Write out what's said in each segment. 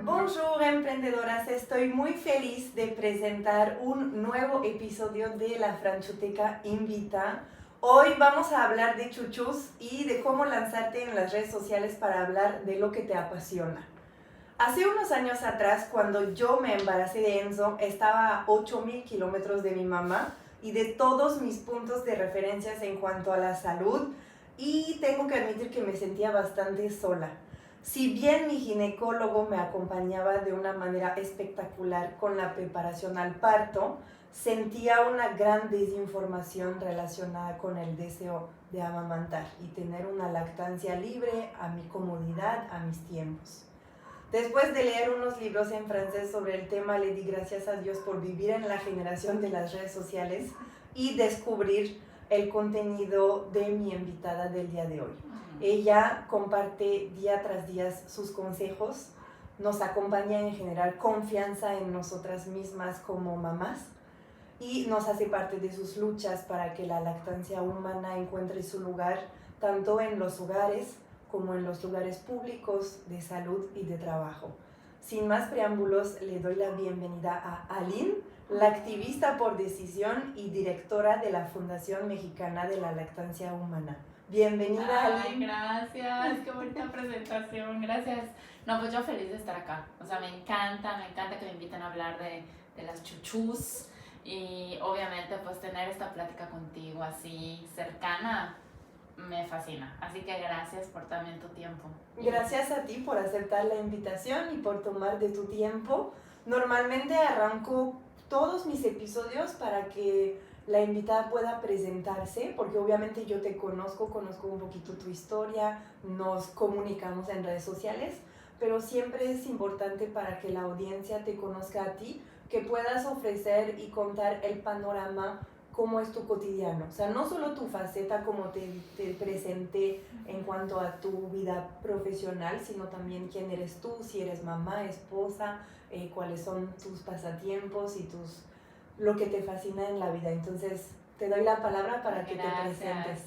Bonjour emprendedoras, estoy muy feliz de presentar un nuevo episodio de La Franchoteca Invita. Hoy vamos a hablar de chuchus y de cómo lanzarte en las redes sociales para hablar de lo que te apasiona. Hace unos años atrás, cuando yo me embaracé de Enzo, estaba a 8,000 kilómetros de mi mamá y de todos mis puntos de referencias en cuanto a la salud, y tengo que admitir que me sentía bastante sola. Si bien mi ginecólogo me acompañaba de una manera espectacular con la preparación al parto, sentía una gran desinformación relacionada con el deseo de amamantar y tener una lactancia libre a mi comodidad, a mis tiempos. Después de leer unos libros en francés sobre el tema, le di gracias a Dios por vivir en la generación de las redes sociales y descubrir el contenido de mi invitada del día de hoy. Ella comparte día tras día sus consejos, nos acompaña en generar confianza en nosotras mismas como mamás y nos hace parte de sus luchas para que la lactancia humana encuentre su lugar tanto en los hogares como en los lugares públicos de salud y de trabajo. Sin más preámbulos, le doy la bienvenida a Aline, la activista por decisión y directora de la Fundación Mexicana de la Lactancia Humana. Bienvenida, Aline. Gracias, qué bonita presentación, gracias. No, pues yo feliz de estar acá. O sea, me encanta que me inviten a hablar de las chuchus y obviamente pues tener esta plática contigo así cercana me fascina. Así que gracias por también tu tiempo. Gracias a ti por aceptar la invitación y por tomar de tu tiempo. Normalmente arranco todos mis episodios para que la invitada pueda presentarse, porque obviamente yo te conozco un poquito tu historia, nos comunicamos en redes sociales, pero siempre es importante para que la audiencia te conozca a ti, que puedas ofrecer y contar el panorama, cómo es tu cotidiano. O sea, no solo tu faceta como te presenté en cuanto a tu vida profesional, sino también quién eres tú, si eres mamá, esposa, cuáles son tus pasatiempos y lo que te fascina en la vida. Entonces, te doy la palabra para que te presentes.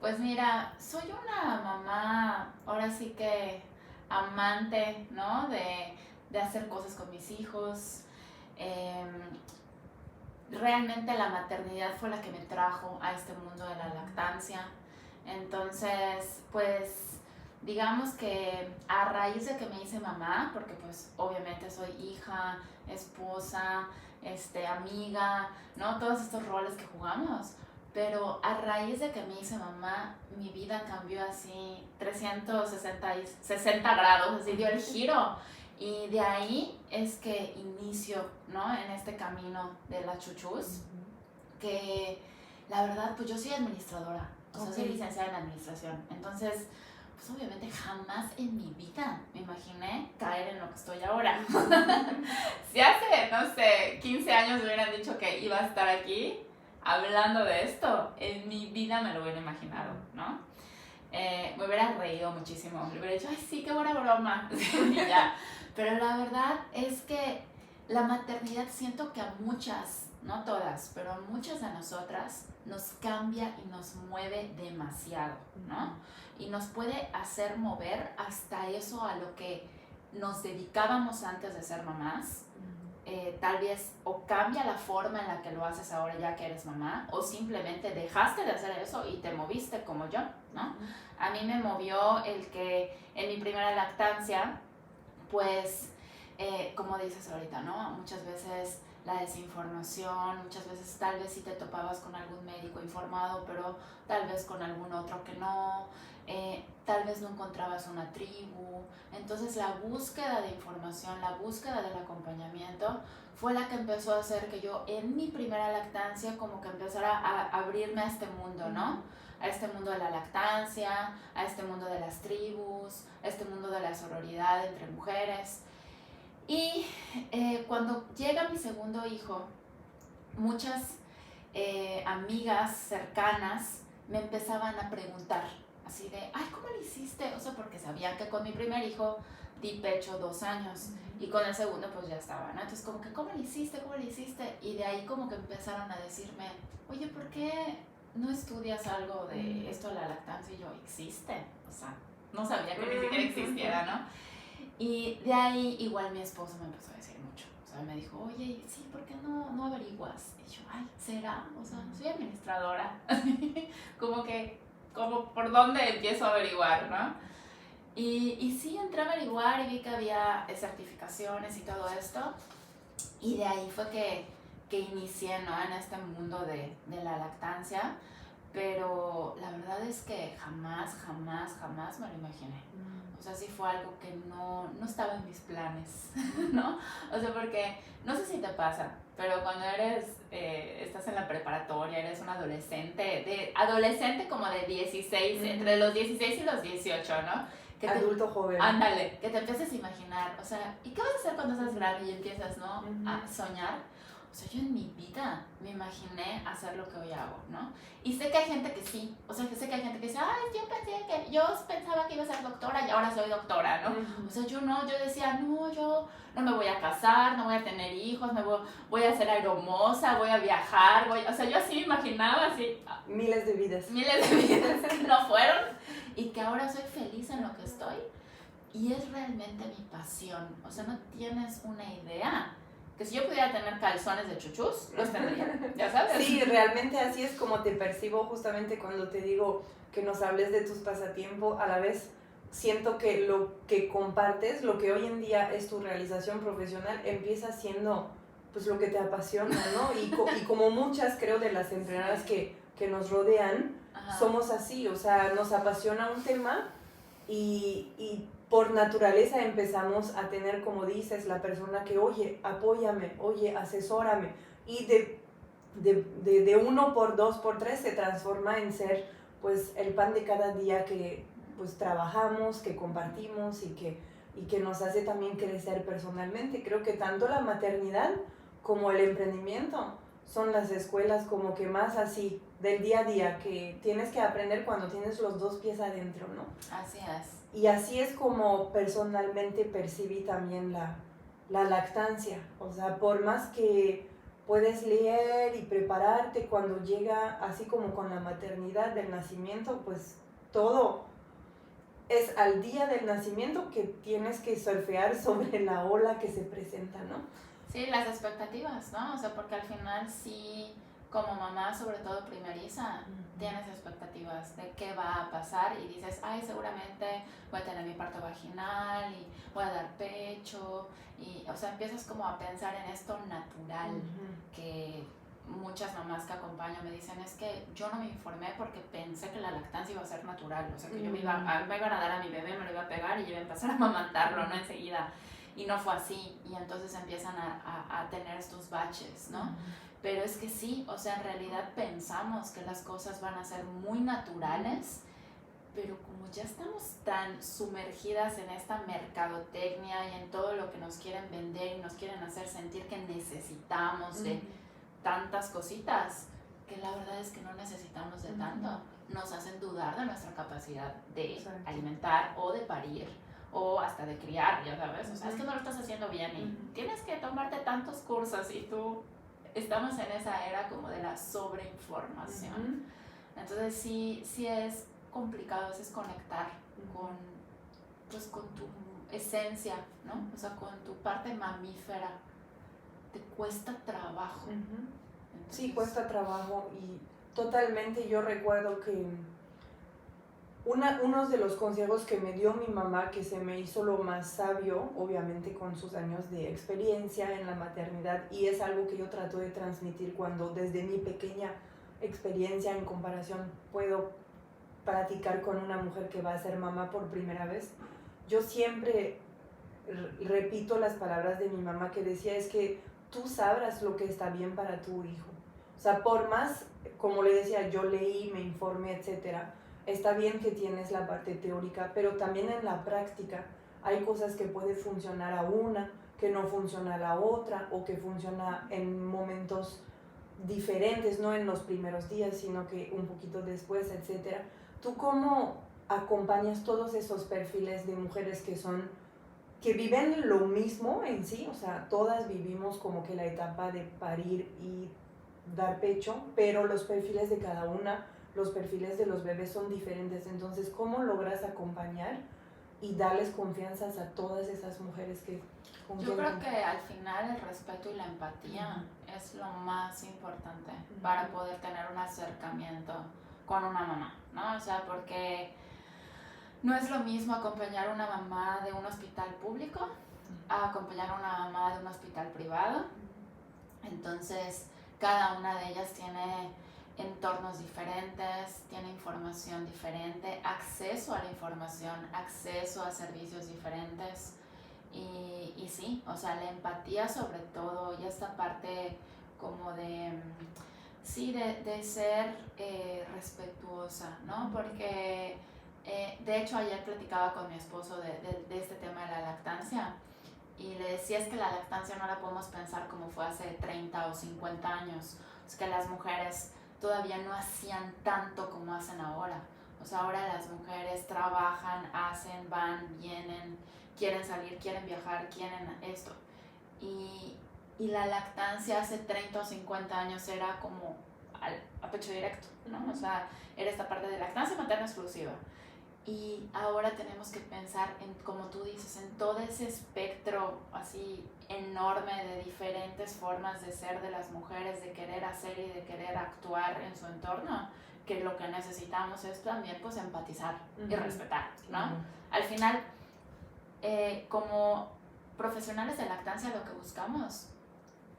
Pues mira, soy una mamá, ahora sí que amante, ¿no? De hacer cosas con mis hijos. Realmente la maternidad fue la que me trajo a este mundo de la lactancia. Entonces, pues, digamos que a raíz de que me hice mamá, porque pues obviamente soy hija, esposa, amiga, ¿no? Todos estos roles que jugamos. Pero a raíz de que me hice mamá, mi vida cambió así 360 grados, así dio el giro. Y de ahí es que inicio, ¿no? En este camino de las chuchus, que la verdad, pues yo soy administradora, o sea, soy licenciada en administración. Entonces, pues obviamente jamás en mi vida me imaginé caer en lo que estoy ahora. Si hace, no sé, 15 años me hubieran dicho que iba a estar aquí hablando de esto, en mi vida me lo hubiera imaginado, ¿no? Me hubiera reído muchísimo, le hubiera dicho, ay sí, qué buena broma, y ya. Pero la verdad es que la maternidad siento que a muchas, no todas, pero a muchas de nosotras nos cambia y nos mueve demasiado, ¿no? Y nos puede hacer mover hasta eso a lo que nos dedicábamos antes de ser mamás. Tal vez o cambia la forma en la que lo haces ahora ya que eres mamá, o simplemente dejaste de hacer eso y te moviste como yo, ¿no? A mí me movió el que en mi primera lactancia, pues, como dices ahorita, ¿no? Muchas veces la desinformación, muchas veces tal vez sí te topabas con algún médico informado, pero tal vez con algún otro que no, tal vez no encontrabas una tribu. Entonces la búsqueda de información, la búsqueda del acompañamiento fue la que empezó a hacer que yo en mi primera lactancia como que empezara a abrirme a este mundo, ¿no? A este mundo de la lactancia, a este mundo de las tribus, a este mundo de la sororidad entre mujeres. Y cuando llega mi segundo hijo, muchas amigas cercanas me empezaban a preguntar, así de, ay, ¿cómo lo hiciste? O sea, porque sabían que con mi primer hijo di pecho 2 años y con el segundo pues ya estaba, ¿no? Entonces como que, ¿cómo lo hiciste? ¿Cómo lo hiciste? Y de ahí como que empezaron a decirme, oye, ¿por qué no estudias algo de esto de la lactancia? Y yo, existe, o sea, no sabía que ni siquiera existiera, ¿no? Y de ahí igual mi esposo me empezó a decir mucho. O sea, me dijo, oye, sí, ¿por qué no averiguas? Y yo, ay, ¿será? O sea, soy administradora. como por dónde empiezo a averiguar, ¿no? Y sí, entré a averiguar y vi que había certificaciones y todo esto. Y de ahí fue que inicié, ¿no? En este mundo de la lactancia. Pero la verdad es que jamás me lo imaginé. O sea, sí fue algo que no estaba en mis planes, ¿no? O sea, porque no sé si te pasa, pero cuando estás en la preparatoria, eres un adolescente como de 16, entre los 16 y los 18, ¿no? Adulto joven. Ándale, que te empieces a imaginar, o sea, ¿y qué vas a hacer cuando seas grande y empiezas, ¿no? A soñar. O sea, yo en mi vida me imaginé hacer lo que hoy hago, ¿no? Y sé que hay gente que sí, o sea, que sé que hay gente que dice, ay, yo pensaba que iba a ser doctora y ahora soy doctora, ¿no? O sea, yo decía, no, yo no me voy a casar, no voy a tener hijos, voy a ser aeromoza, voy a viajar, o sea, yo así me imaginaba, así. Miles de vidas no fueron, y que ahora soy feliz en lo que estoy, y es realmente mi pasión, o sea, no tienes una idea. Que si yo pudiera tener calzones de chuchús, los tendría, ¿ya sabes? Sí, realmente así es como te percibo justamente cuando te digo que nos hables de tus pasatiempos. A la vez siento que lo que compartes, lo que hoy en día es tu realización profesional, empieza siendo pues lo que te apasiona, ¿no? Y como muchas creo de las entrenadoras que nos rodean, somos así, o sea, nos apasiona un tema y por naturaleza empezamos a tener, como dices, la persona que, oye, apóyame, oye, asesórame, y de 1 por 2 por 3 se transforma en ser, pues, el pan de cada día que, pues, trabajamos, que compartimos y que nos hace también crecer personalmente. Creo que tanto la maternidad como el emprendimiento son las escuelas como que más así, del día a día, que tienes que aprender cuando tienes los 2 pies adentro, ¿no? Así es. Y así es como personalmente percibí también la lactancia. O sea, por más que puedes leer y prepararte, cuando llega, así como con la maternidad del nacimiento, pues todo es al día del nacimiento que tienes que surfear sobre la ola que se presenta, ¿no? Sí, las expectativas, ¿no? O sea, porque al final sí, como mamá, sobre todo primeriza, tienes expectativas de qué va a pasar y dices, ay, seguramente voy a tener mi parto vaginal y voy a dar pecho, y, o sea, empiezas como a pensar en esto natural, que muchas mamás que acompaño me dicen, es que yo no me informé porque pensé que la lactancia iba a ser natural, o sea, que yo me iban a dar a mi bebé, me lo iba a pegar y yo iba a empezar a amamantarlo, ¿no? Enseguida. Y no fue así, y entonces empiezan a tener estos baches, ¿no? Pero es que sí, o sea, en realidad pensamos que las cosas van a ser muy naturales, pero como ya estamos tan sumergidas en esta mercadotecnia y en todo lo que nos quieren vender y nos quieren hacer sentir que necesitamos de tantas cositas, que la verdad es que no necesitamos de tanto, nos hacen dudar de nuestra capacidad de alimentar o de parir, o hasta de criar, ya sabes, o sea, es que no lo estás haciendo bien y tienes que tomarte tantos cursos y tú, estamos en esa era como de la sobreinformación. Entonces sí es complicado a veces conectar con tu esencia, ¿no? O sea, con tu parte mamífera, te cuesta trabajo. Entonces, sí, cuesta trabajo, y totalmente. Yo recuerdo que uno de los consejos que me dio mi mamá, que se me hizo lo más sabio, obviamente con sus años de experiencia en la maternidad, y es algo que yo trato de transmitir cuando desde mi pequeña experiencia en comparación puedo platicar con una mujer que va a ser mamá por primera vez. Yo siempre repito las palabras de mi mamá, que decía, es que tú sabrás lo que está bien para tu hijo. O sea, por más, como le decía, yo leí, me informé, etcétera, está bien que tienes la parte teórica, pero también en la práctica hay cosas que puede funcionar a una, que no funciona a la otra, o que funciona en momentos diferentes, no en los primeros días, sino que un poquito después, etcétera. ¿Tú cómo acompañas todos esos perfiles de mujeres que viven lo mismo en sí? O sea, todas vivimos como que la etapa de parir y dar pecho, pero los perfiles de cada una, los perfiles de los bebés son diferentes. Entonces, ¿cómo logras acompañar y darles confianza a todas esas mujeres que... Yo creo que al final el respeto y la empatía es lo más importante para poder tener un acercamiento con una mamá, ¿no? O sea, porque no es lo mismo acompañar a una mamá de un hospital público a acompañar a una mamá de un hospital privado. Entonces, cada una de ellas tiene entornos diferentes, tiene información diferente, acceso a la información, acceso a servicios diferentes. Y sí, o sea, la empatía sobre todo y esta parte como de, sí, de ser respetuosa, ¿no? Porque de hecho ayer platicaba con mi esposo de este tema de la lactancia y le decía es que la lactancia no la podemos pensar como fue hace 30 o 50 años, es que las mujeres todavía no hacían tanto como hacen ahora. O sea, ahora las mujeres trabajan, hacen, van, vienen, quieren salir, quieren viajar, quieren esto. Y la lactancia hace 30 o 50 años era como a pecho directo, ¿no? O sea, era esta parte de lactancia materna exclusiva. Y ahora tenemos que pensar en, como tú dices, en todo ese espectro así enorme de diferentes formas de ser de las mujeres, de querer hacer y de querer actuar en su entorno, que lo que necesitamos es también pues empatizar y respetar, ¿no? Al final, como profesionales de lactancia lo que buscamos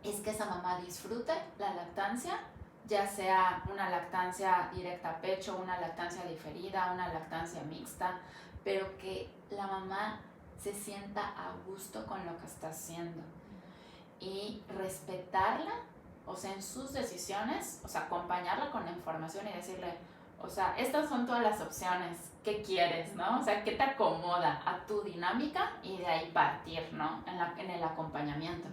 es que esa mamá disfrute la lactancia, ya sea una lactancia directa a pecho, una lactancia diferida, una lactancia mixta, pero que la mamá se sienta a gusto con lo que está haciendo y respetarla, o sea, en sus decisiones, o sea, acompañarla con la información y decirle, o sea, estas son todas las opciones, ¿qué quieres, no? O sea, ¿qué te acomoda a tu dinámica? Y de ahí partir, ¿no? En el acompañamiento.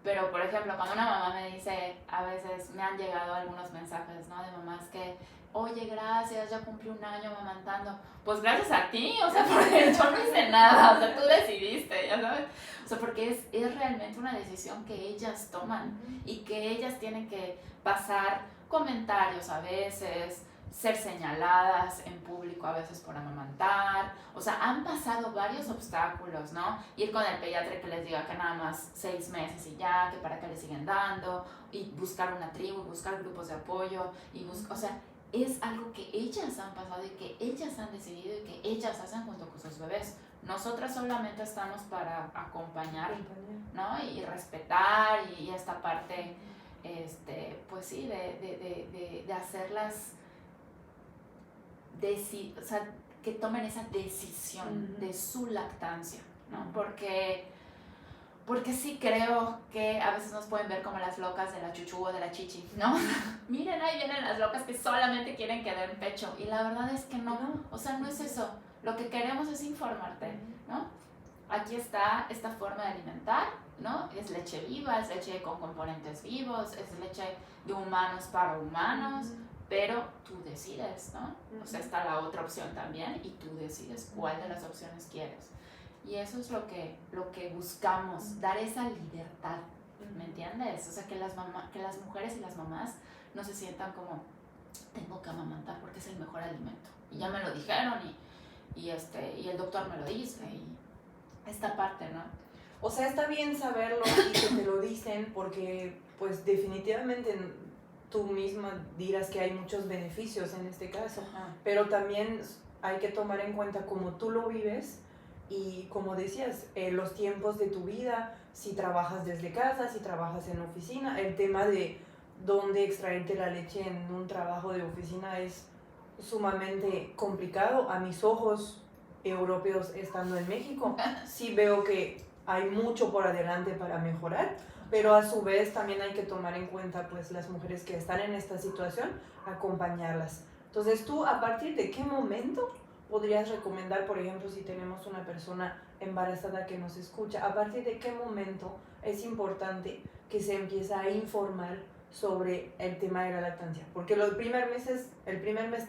Pero, por ejemplo, cuando una mamá me dice, a veces me han llegado algunos mensajes, ¿no? De mamás que, oye, gracias, ya cumplí 1 año amamantando. Pues gracias a ti, o sea, porque yo no hice nada, o sea, tú decidiste, ya sabes. O sea, porque es realmente una decisión que ellas toman y que ellas tienen que pasar comentarios a veces, ser señaladas en público a veces por amamantar, o sea, han pasado varios obstáculos, ¿no? Ir con el pediatra que les diga que nada más 6 meses y ya, que para qué le siguen dando, y buscar una tribu, buscar grupos de apoyo, y o sea, es algo que ellas han pasado y que ellas han decidido y que ellas hacen junto con sus bebés. Nosotras solamente estamos para acompañar, ¿no? Y respetar y esta parte, pues sí, de hacerlas o sea, que tomen esa decisión de su lactancia, ¿no? Porque sí creo que a veces nos pueden ver como las locas de la chuchu o de la chichi, ¿no? Miren, ahí vienen las locas que solamente quieren que den pecho. Y la verdad es que no, o sea, no es eso. Lo que queremos es informarte, ¿no? Aquí está esta forma de alimentar, ¿no? Es leche viva, es leche con componentes vivos, es leche de humanos para humanos, pero tú decides, ¿no? O sea, está la otra opción también y tú decides cuál de las opciones quieres. Y eso es lo que buscamos, dar esa libertad, ¿me entiendes? O sea, que las mujeres y las mamás no se sientan como, tengo que amamantar porque es el mejor alimento. Y ya me lo dijeron y el doctor me lo dice y esta parte, ¿no? O sea, está bien saberlo y que te lo dicen porque, pues, definitivamente tú misma dirás que hay muchos beneficios en este caso, pero también hay que tomar en cuenta cómo tú lo vives y, como decías, los tiempos de tu vida, si trabajas desde casa, si trabajas en oficina, el tema de dónde extraerte la leche en un trabajo de oficina es sumamente complicado. A mis ojos europeos estando en México, sí veo que hay mucho por adelante para mejorar, pero a su vez también hay que tomar en cuenta pues las mujeres que están en esta situación, acompañarlas. Entonces, ¿tú a partir de qué momento podrías recomendar, por ejemplo, si tenemos una persona embarazada que nos escucha, a partir de qué momento es importante que se empiece a informar sobre el tema de la lactancia? Porque el primer mes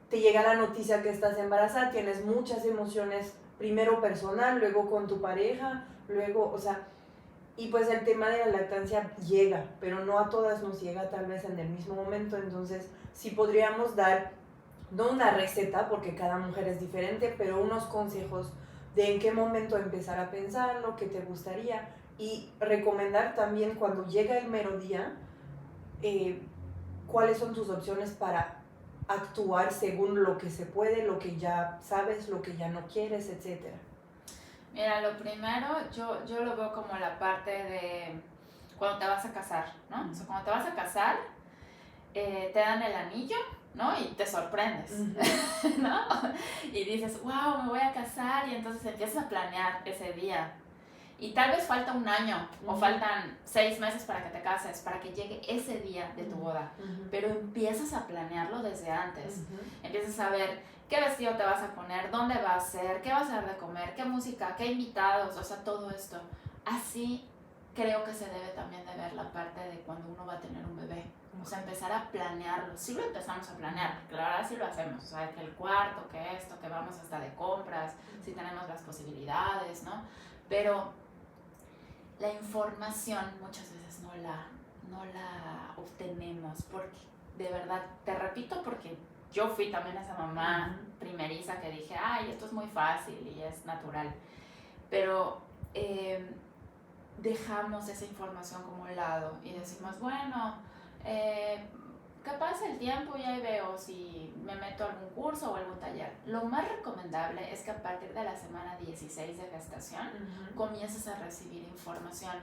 te llega la noticia que estás embarazada, tienes muchas emociones, primero personal, luego con tu pareja, luego, o sea, y pues el tema de la lactancia llega, pero no a todas nos llega tal vez en el mismo momento. Entonces sí podríamos dar no una receta, porque cada mujer es diferente, pero unos consejos de en qué momento empezar a pensar lo que te gustaría y recomendar también cuando llega el mero día, cuáles son tus opciones para actuar según lo que se puede, lo que ya sabes, lo que ya no quieres, etc. Mira, lo primero, yo lo veo como la parte de cuando te vas a casar, ¿no? O sea, cuando te vas a casar, te dan el anillo, ¿no? Y te sorprendes, ¿no? Y dices, wow, me voy a casar, y entonces empiezas a planear ese día. Y tal vez falta un año o faltan 6 meses para que te cases, para que llegue ese día de tu boda. Pero empiezas a planearlo desde antes. Empiezas a ver qué vestido te vas a poner, dónde va a ser, qué vas a dar de comer, qué música, qué invitados, o sea, todo esto. Así creo que se debe también de ver la parte de cuando uno va a tener un bebé. O sea, empezar a planearlo. Sí lo empezamos a planear, porque la verdad sí lo hacemos. O sea, que el cuarto, que esto, que vamos hasta de compras, si tenemos las posibilidades, ¿no? Pero la información muchas veces no la obtenemos, porque de verdad, te repito, porque yo fui también esa mamá primeriza que dije, ay, esto es muy fácil y es natural, pero dejamos esa información como un lado y decimos, bueno, que pase el tiempo y ahí veo si me meto a algún curso o algún taller. Lo más recomendable es que a partir de la semana 16 de gestación comiences a recibir información.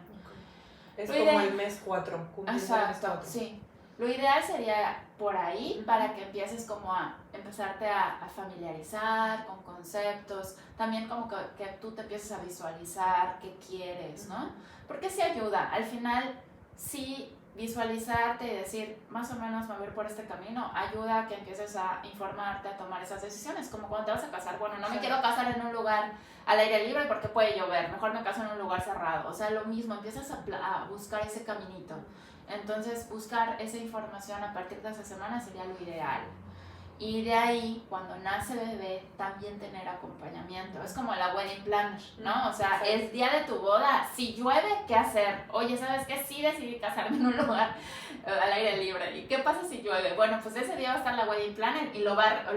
Es como el mes 4. Exacto, sí. Lo ideal sería por ahí para que empieces como a empezarte a familiarizar con conceptos, también como que tú te empieces a visualizar qué quieres, ¿no? Porque sí ayuda, al final sí visualizarte y decir más o menos me voy a ir por este camino, ayuda a que empieces a informarte, a tomar esas decisiones, como cuando te vas a casar, bueno, no me quiero casar en un lugar al aire libre porque puede llover, mejor me caso en un lugar cerrado, o sea, lo mismo, empiezas a buscar ese caminito. Entonces, buscar esa información a partir de esa semana sería lo ideal. Y de ahí, cuando nace bebé, también tener acompañamiento. Es como la wedding planner, ¿no? O sea, es día de tu boda. Si llueve, ¿qué hacer? Oye, ¿sabes qué? Sí decidí casarme en un lugar al aire libre. ¿Y qué pasa si llueve? Bueno, pues ese día va a estar la wedding planner y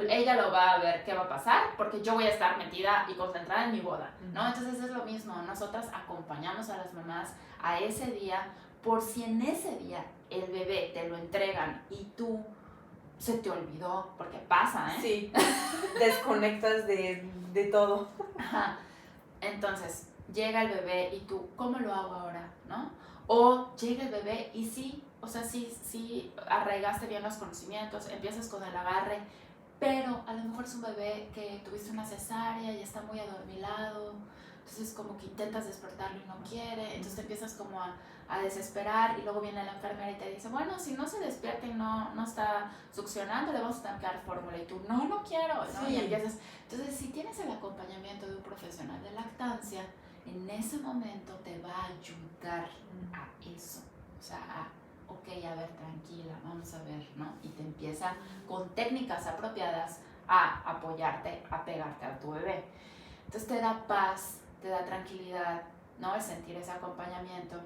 ella lo va a ver qué va a pasar, porque yo voy a estar metida y concentrada en mi boda, ¿no? Entonces es lo mismo. Nosotras acompañamos a las mamás a ese día, por si en ese día el bebé te lo entregan y tú se te olvidó, porque pasa, ¿eh? Sí, desconectas de todo. Ajá. Entonces, llega el bebé y tú, ¿cómo lo hago ahora? ¿No? O llega el bebé y sí, o sea, sí arraigaste bien los conocimientos, empiezas con el agarre, pero a lo mejor es un bebé que tuviste una cesárea y está muy adormilado, entonces como que intentas despertarlo y no quiere, entonces te empiezas como a desesperar y luego viene la enfermera y te dice, bueno, si no se despierta y no está succionando, le vamos a tener que dar fórmula, y tú, no quiero, ¿no? Sí. Y empiezas, entonces si tienes el acompañamiento de un profesional de lactancia, en ese momento te va a ayudar a eso, o sea, ok, a ver, tranquila, vamos a ver, ¿no? Y te empieza con técnicas apropiadas a apoyarte, a pegarte a tu bebé. Entonces te da paz, te da tranquilidad, ¿no? El sentir ese acompañamiento.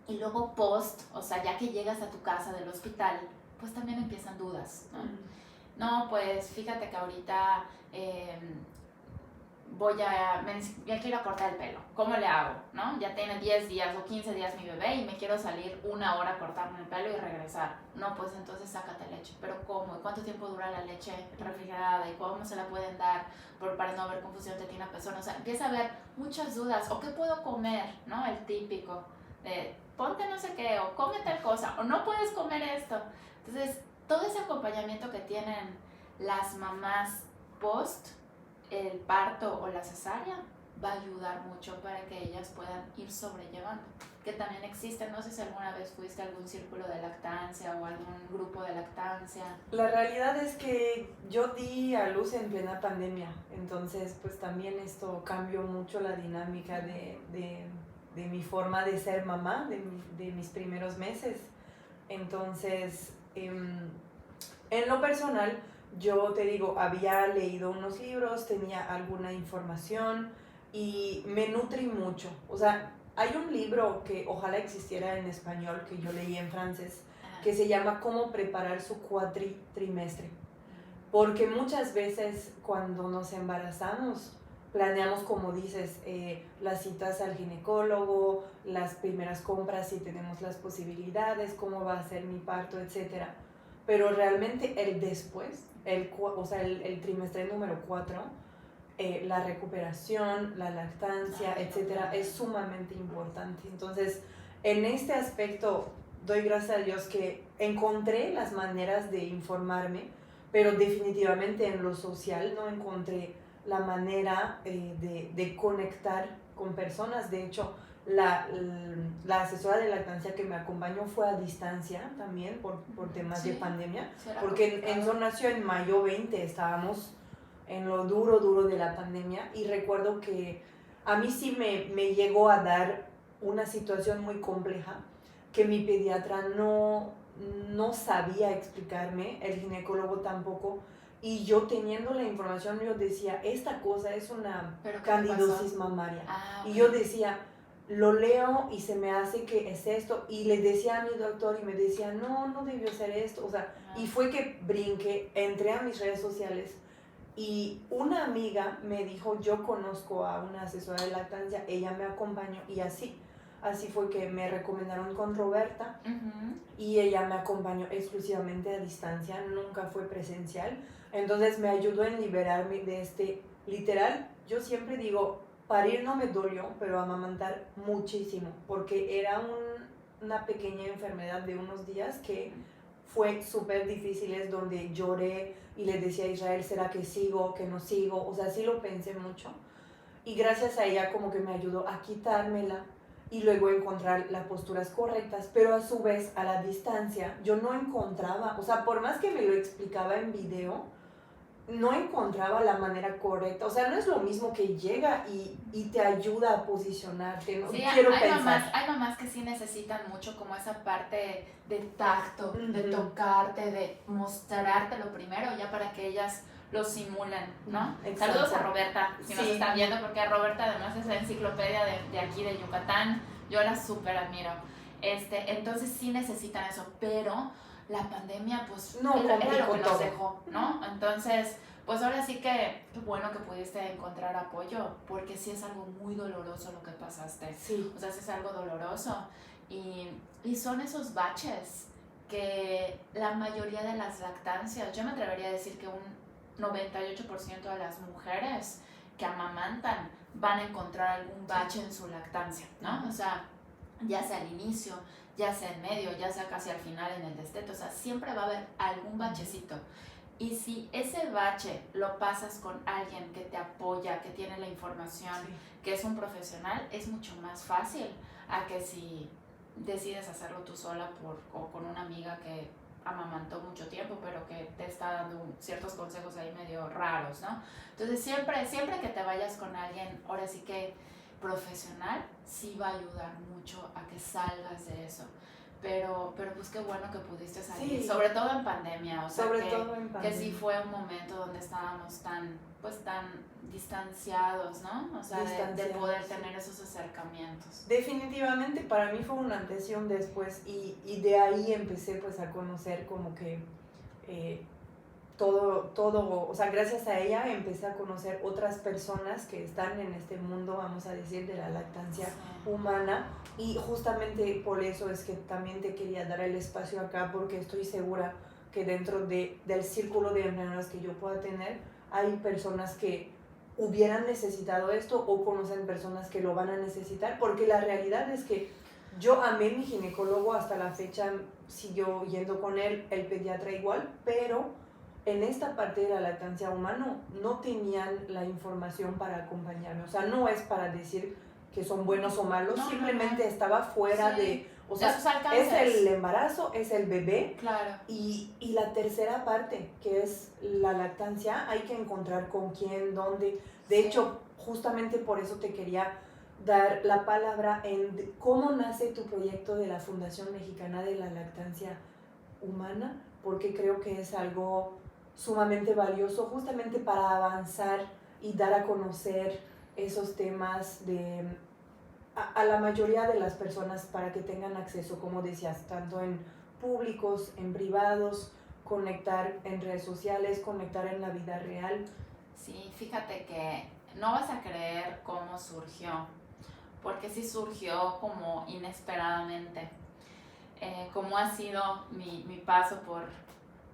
Y luego o sea, ya que llegas a tu casa del hospital, pues también empiezan dudas, ¿no? No, pues fíjate que ahorita me quiero cortar el pelo, ¿cómo le hago? ¿No? Ya tiene 10 días o 15 días mi bebé y me quiero salir 1 hora a cortarme el pelo y regresar. No, pues entonces sácate leche. ¿Pero cómo? ¿Y cuánto tiempo dura la leche refrigerada? ¿Y cómo se la pueden dar para no haber confusión tetina pezón? O sea, empieza a haber muchas dudas. ¿O qué puedo comer? ¿No? El típico de ponte no sé qué, o come tal cosa, o no puedes comer esto. Entonces, todo ese acompañamiento que tienen las mamás post el parto o la cesárea va a ayudar mucho para que ellas puedan ir sobrellevando. Que también existen, no sé si alguna vez fuiste a algún círculo de lactancia o algún grupo de lactancia. La realidad es que yo di a luz en plena pandemia, entonces pues también esto cambió mucho la dinámica de mi forma de ser mamá, de mis primeros meses. Entonces, en lo personal, yo te digo, había leído unos libros, tenía alguna información y me nutrí mucho. O sea, hay un libro que ojalá existiera en español, que yo leí en francés, que se llama Cómo preparar su cuatrimestre. porque muchas veces cuando nos embarazamos, planeamos, como dices, las citas al ginecólogo, las primeras compras si tenemos las posibilidades, cómo va a ser mi parto, etcétera. Pero realmente el después, o sea, el trimestre número 4, la recuperación, la lactancia, etcétera, es sumamente importante. Entonces, en este aspecto, doy gracias a Dios que encontré las maneras de informarme, pero definitivamente en lo social no encontré la manera de conectar con personas. De hecho, la asesora de lactancia que me acompañó fue a distancia también por temas de pandemia, porque Enzo nació en mayo 20, estábamos en lo duro de la pandemia, y recuerdo que a mí sí me llegó a dar una situación muy compleja que mi pediatra no sabía explicarme, el ginecólogo tampoco, y yo teniendo la información yo decía, esta cosa es una candidosis mamaria. Y yo decía, lo leo y se me hace que es esto, y le decía a mi doctor y me decía, no debió ser esto, o sea, y fue que brinqué, entré a mis redes sociales y una amiga me dijo, yo conozco a una asesora de lactancia, ella me acompañó, y así fue que me recomendaron con Roberta, y ella me acompañó exclusivamente a distancia, nunca fue presencial. Entonces me ayudó en liberarme de literal, yo siempre digo, parir no me dolió, pero amamantar muchísimo, porque era una pequeña enfermedad de unos días que fue súper difícil, es donde lloré y le decía a Israel, ¿será que sigo, que no sigo? O sea, sí lo pensé mucho. Y gracias a ella como que me ayudó a quitármela y luego encontrar las posturas correctas, pero a su vez a la distancia yo no encontraba, o sea, por más que me lo explicaba en video, no encontraba la manera correcta. O sea, no es lo mismo que llega y te ayuda a posicionarte, ¿no? Sí, Quiero hay pensar. hay mamás que sí necesitan mucho como esa parte de tacto, de tocarte, de mostrarte lo primero, ya para que ellas lo simulen, ¿no? Exacto. Saludos a Roberta, si nos están viendo, porque Roberta además es la enciclopedia de aquí de Yucatán, yo la súper admiro. Entonces sí necesitan eso, pero la pandemia pues era lo que nos dejó, ¿no? Entonces, pues ahora sí que qué bueno que pudiste encontrar apoyo, porque sí es algo muy doloroso lo que pasaste. Sí. O sea, sí es algo doloroso. Y son esos baches que la mayoría de las lactancias, yo me atrevería a decir que un 98% de las mujeres que amamantan van a encontrar algún bache en su lactancia, ¿no? O sea, ya sea al inicio, ya sea en medio, ya sea casi al final en el destete, o sea, siempre va a haber algún bachecito. Y si ese bache lo pasas con alguien que te apoya, que tiene la información, que es un profesional, es mucho más fácil a que si decides hacerlo tú sola o con una amiga que amamantó mucho tiempo, pero que te está dando ciertos consejos ahí medio raros, ¿no? Entonces siempre que te vayas con alguien, ahora sí que profesional, sí va a ayudar mucho a que salgas de eso. Pero pues qué bueno que pudiste salir, sobre todo en pandemia, o sea, que sí fue un momento donde estábamos tan distanciados, ¿no? O sea, de poder tener esos acercamientos. Definitivamente para mí fue un antes y un después, y de ahí empecé pues a conocer como que todo, o sea, gracias a ella empecé a conocer otras personas que están en este mundo, vamos a decir, de la lactancia humana, y justamente por eso es que también te quería dar el espacio acá, porque estoy segura que dentro del círculo de emprendedoras que yo pueda tener, hay personas que hubieran necesitado esto o conocen personas que lo van a necesitar, porque la realidad es que yo amé mi ginecólogo hasta la fecha, siguió yendo con él, el pediatra igual, pero en esta parte de la lactancia humana no tenían la información para acompañarme. O sea, no es para decir que son buenos o malos, simplemente estaba fuera de... O sea, es el embarazo, es el bebé. Claro. Y la tercera parte, que es la lactancia, hay que encontrar con quién, dónde. De hecho, justamente por eso te quería dar la palabra en cómo nace tu proyecto de la Fundación Mexicana de la Lactancia Humana, porque creo que es algo sumamente valioso justamente para avanzar y dar a conocer esos temas a la mayoría de las personas, para que tengan acceso, como decías, tanto en públicos, en privados, conectar en redes sociales, conectar en la vida real. Sí, fíjate que no vas a creer cómo surgió, porque sí surgió como inesperadamente, como ha sido mi paso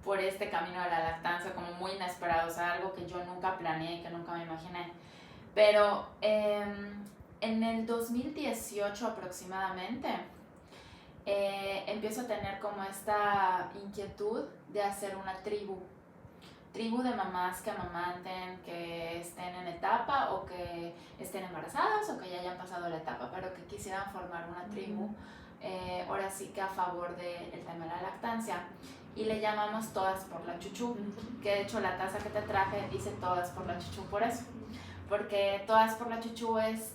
por este camino de la lactancia, como muy inesperado, o sea, algo que yo nunca planeé, que nunca me imaginé. Pero en el 2018 aproximadamente, empiezo a tener como esta inquietud de hacer una tribu de mamás que amamanten, que estén en etapa o que estén embarazadas o que ya hayan pasado la etapa, pero que quisieran formar una tribu, ahora sí que a favor del tema de la lactancia. Y le llamamos Todas por la Chuchú, que de hecho la taza que te traje dice Todas por la Chuchú por eso, porque Todas por la Chuchú es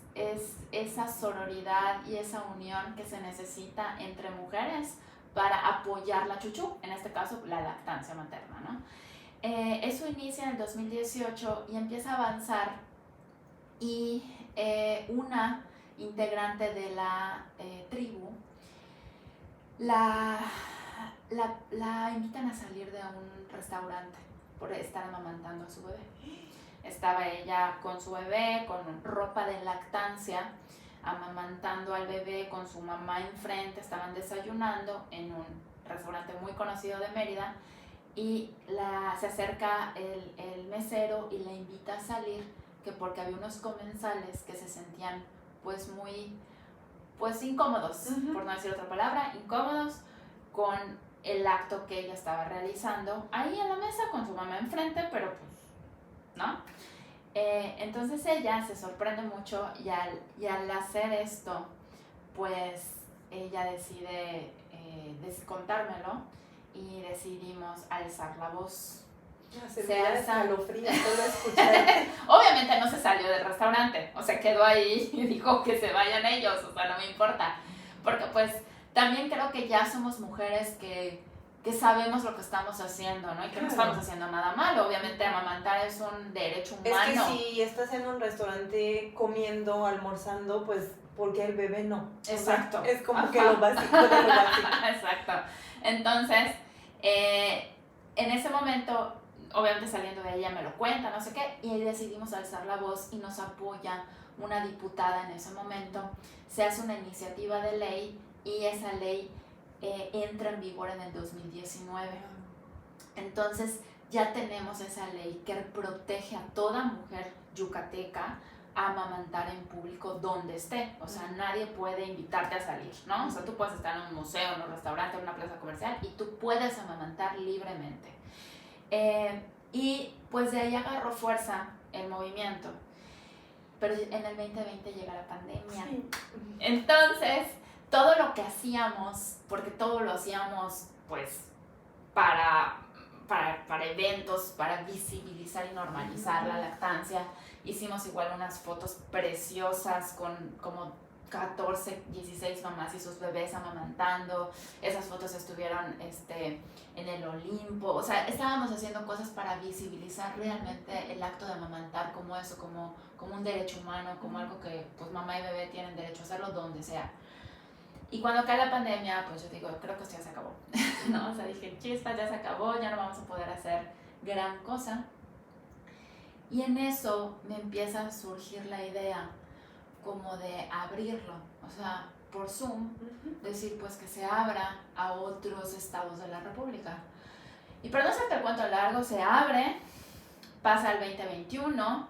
esa sororidad y esa unión que se necesita entre mujeres para apoyar la chuchú, en este caso la lactancia materna, ¿no? Eso inicia en el 2018 y empieza a avanzar, y una integrante de la tribu la invitan a salir de un restaurante por estar amamantando a su bebé. Estaba ella con su bebé, con ropa de lactancia, amamantando al bebé con su mamá enfrente, estaban desayunando en un restaurante muy conocido de Mérida, y se acerca el mesero y la invita a salir, que porque había unos comensales que se sentían pues muy incómodos, por no decir otra palabra, incómodos con el acto que ella estaba realizando ahí en la mesa con su mamá enfrente, pero pues, ¿no? Entonces ella se sorprende mucho y al hacer esto, pues ella decide contármelo, y decidimos alzar la voz. Se alza escalofrío solo escuchar. Obviamente no se salió del restaurante, o sea, quedó ahí y dijo que se vayan ellos, o sea, no me importa, porque pues también creo que ya somos mujeres que sabemos lo que estamos haciendo, ¿no? Y que no estamos haciendo nada malo. Obviamente amamantar es un derecho humano. Es que si estás en un restaurante comiendo, almorzando, pues ¿por qué el bebé no? Exacto. O sea, es como que lo básico de lo básico. Exacto. Entonces, en ese momento, obviamente saliendo de ella me lo cuenta, no sé qué, y decidimos alzar la voz y nos apoya una diputada en ese momento. Se hace una iniciativa de ley y esa ley entra en vigor en el 2019. Entonces ya tenemos esa ley que protege a toda mujer yucateca a amamantar en público donde esté. O sea, nadie puede invitarte a salir, ¿no? O sea, tú puedes estar en un museo, en un restaurante, en una plaza comercial, y tú puedes amamantar libremente. Y pues de ahí agarró fuerza el movimiento. Pero en el 2020 llega la pandemia. Sí. Entonces, todo lo que hacíamos, porque todo lo hacíamos pues para eventos, para visibilizar y normalizar la lactancia, hicimos igual unas fotos preciosas con como 14, 16 mamás y sus bebés amamantando. Esas fotos estuvieron en el Olimpo. O sea, estábamos haciendo cosas para visibilizar realmente el acto de amamantar como eso, como un derecho humano, como algo que pues mamá y bebé tienen derecho a hacerlo donde sea. Y cuando cae la pandemia, pues yo digo, creo que esto ya se acabó, ¿no? O sea, dije, chispa, ya se acabó, ya no vamos a poder hacer gran cosa. Y en eso me empieza a surgir la idea como de abrirlo, o sea, por Zoom, decir pues que se abra a otros estados de la República. Y para no hacerte el cuento largo, se abre, pasa el 2021,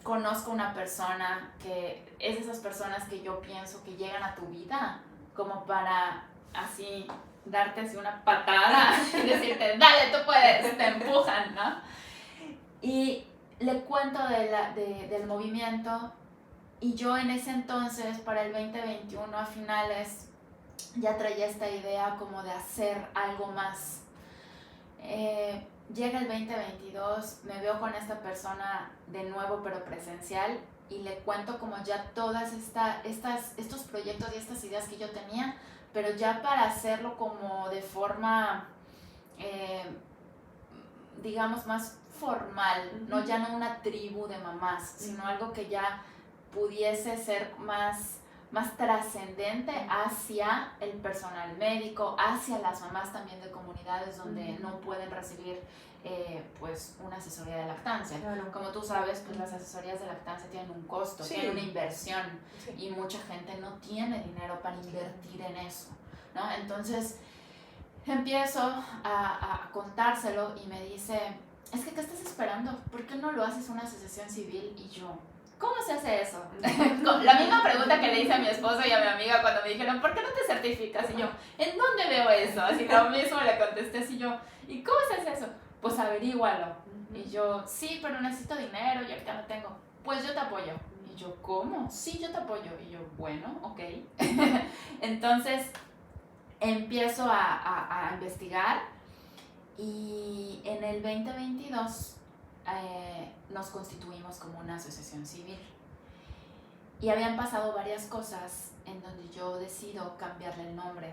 conozco una persona que es de esas personas que yo pienso que llegan a tu vida como para así darte así una patada y decirte, dale, tú puedes, te empujan, ¿no? Y le cuento del movimiento, y yo en ese entonces, para el 2021 a finales, ya traía esta idea como de hacer algo más. Llega el 2022, me veo con esta persona de nuevo pero presencial, y le cuento como ya todas estos proyectos y estas ideas que yo tenía, pero ya para hacerlo como de forma, digamos, más formal, ¿no? Ya no una tribu de mamás, sino algo que ya pudiese ser más más trascendente hacia el personal médico, hacia las mamás también de comunidades donde no pueden recibir pues una asesoría de lactancia. Claro. Como tú sabes, pues las asesorías de lactancia tienen un costo, tienen una inversión, y mucha gente no tiene dinero para invertir en eso, ¿no? Entonces empiezo a contárselo y me dice, es que ¿qué estás esperando? ¿Por qué no lo haces una asociación civil? Y yo, ¿cómo se hace eso? La misma pregunta que le hice a mi esposo y a mi amiga cuando me dijeron, ¿por qué no te certificas? Y yo, ¿en dónde veo eso? Así lo mismo le contesté así yo, ¿y cómo se hace eso? Pues averígualo. Y yo, sí, pero necesito dinero y ahorita no tengo. Pues yo te apoyo. Y yo, ¿cómo? Sí, yo te apoyo. Y yo, bueno, ok. Entonces empiezo a investigar y en el 2022 nos constituimos como una asociación civil. Y habían pasado varias cosas en donde yo decido cambiarle el nombre,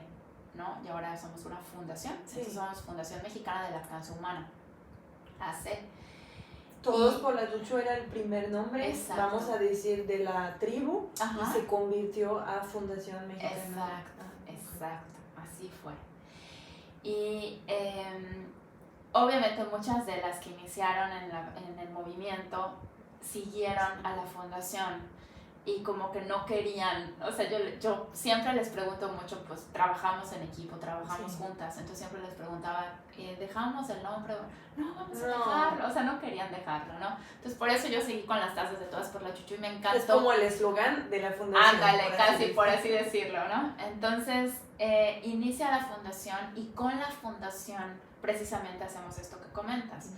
¿no? Y ahora somos una fundación. Entonces somos Fundación Mexicana de Lactancia Humana. Todos por la Chuchu era el primer nombre, exacto, vamos a decir, de la tribu, ajá, y se convirtió a Fundación Mexicana. Exacto, así fue. Y obviamente muchas de las que iniciaron en el movimiento siguieron a la fundación y como que no querían, o sea, yo siempre les pregunto mucho, pues trabajamos en equipo, trabajamos juntas, entonces siempre les preguntaba, ¿dejamos el nombre? No, vamos a dejarlo, o sea, no querían dejarlo, ¿no? Entonces por eso yo seguí con las tazas de Todas por la Chuchu y me encantó. Es como el eslogan de la fundación. Ándale, casi por así decirlo, ¿no? Entonces inicia la fundación y con la fundación precisamente hacemos esto que comentas.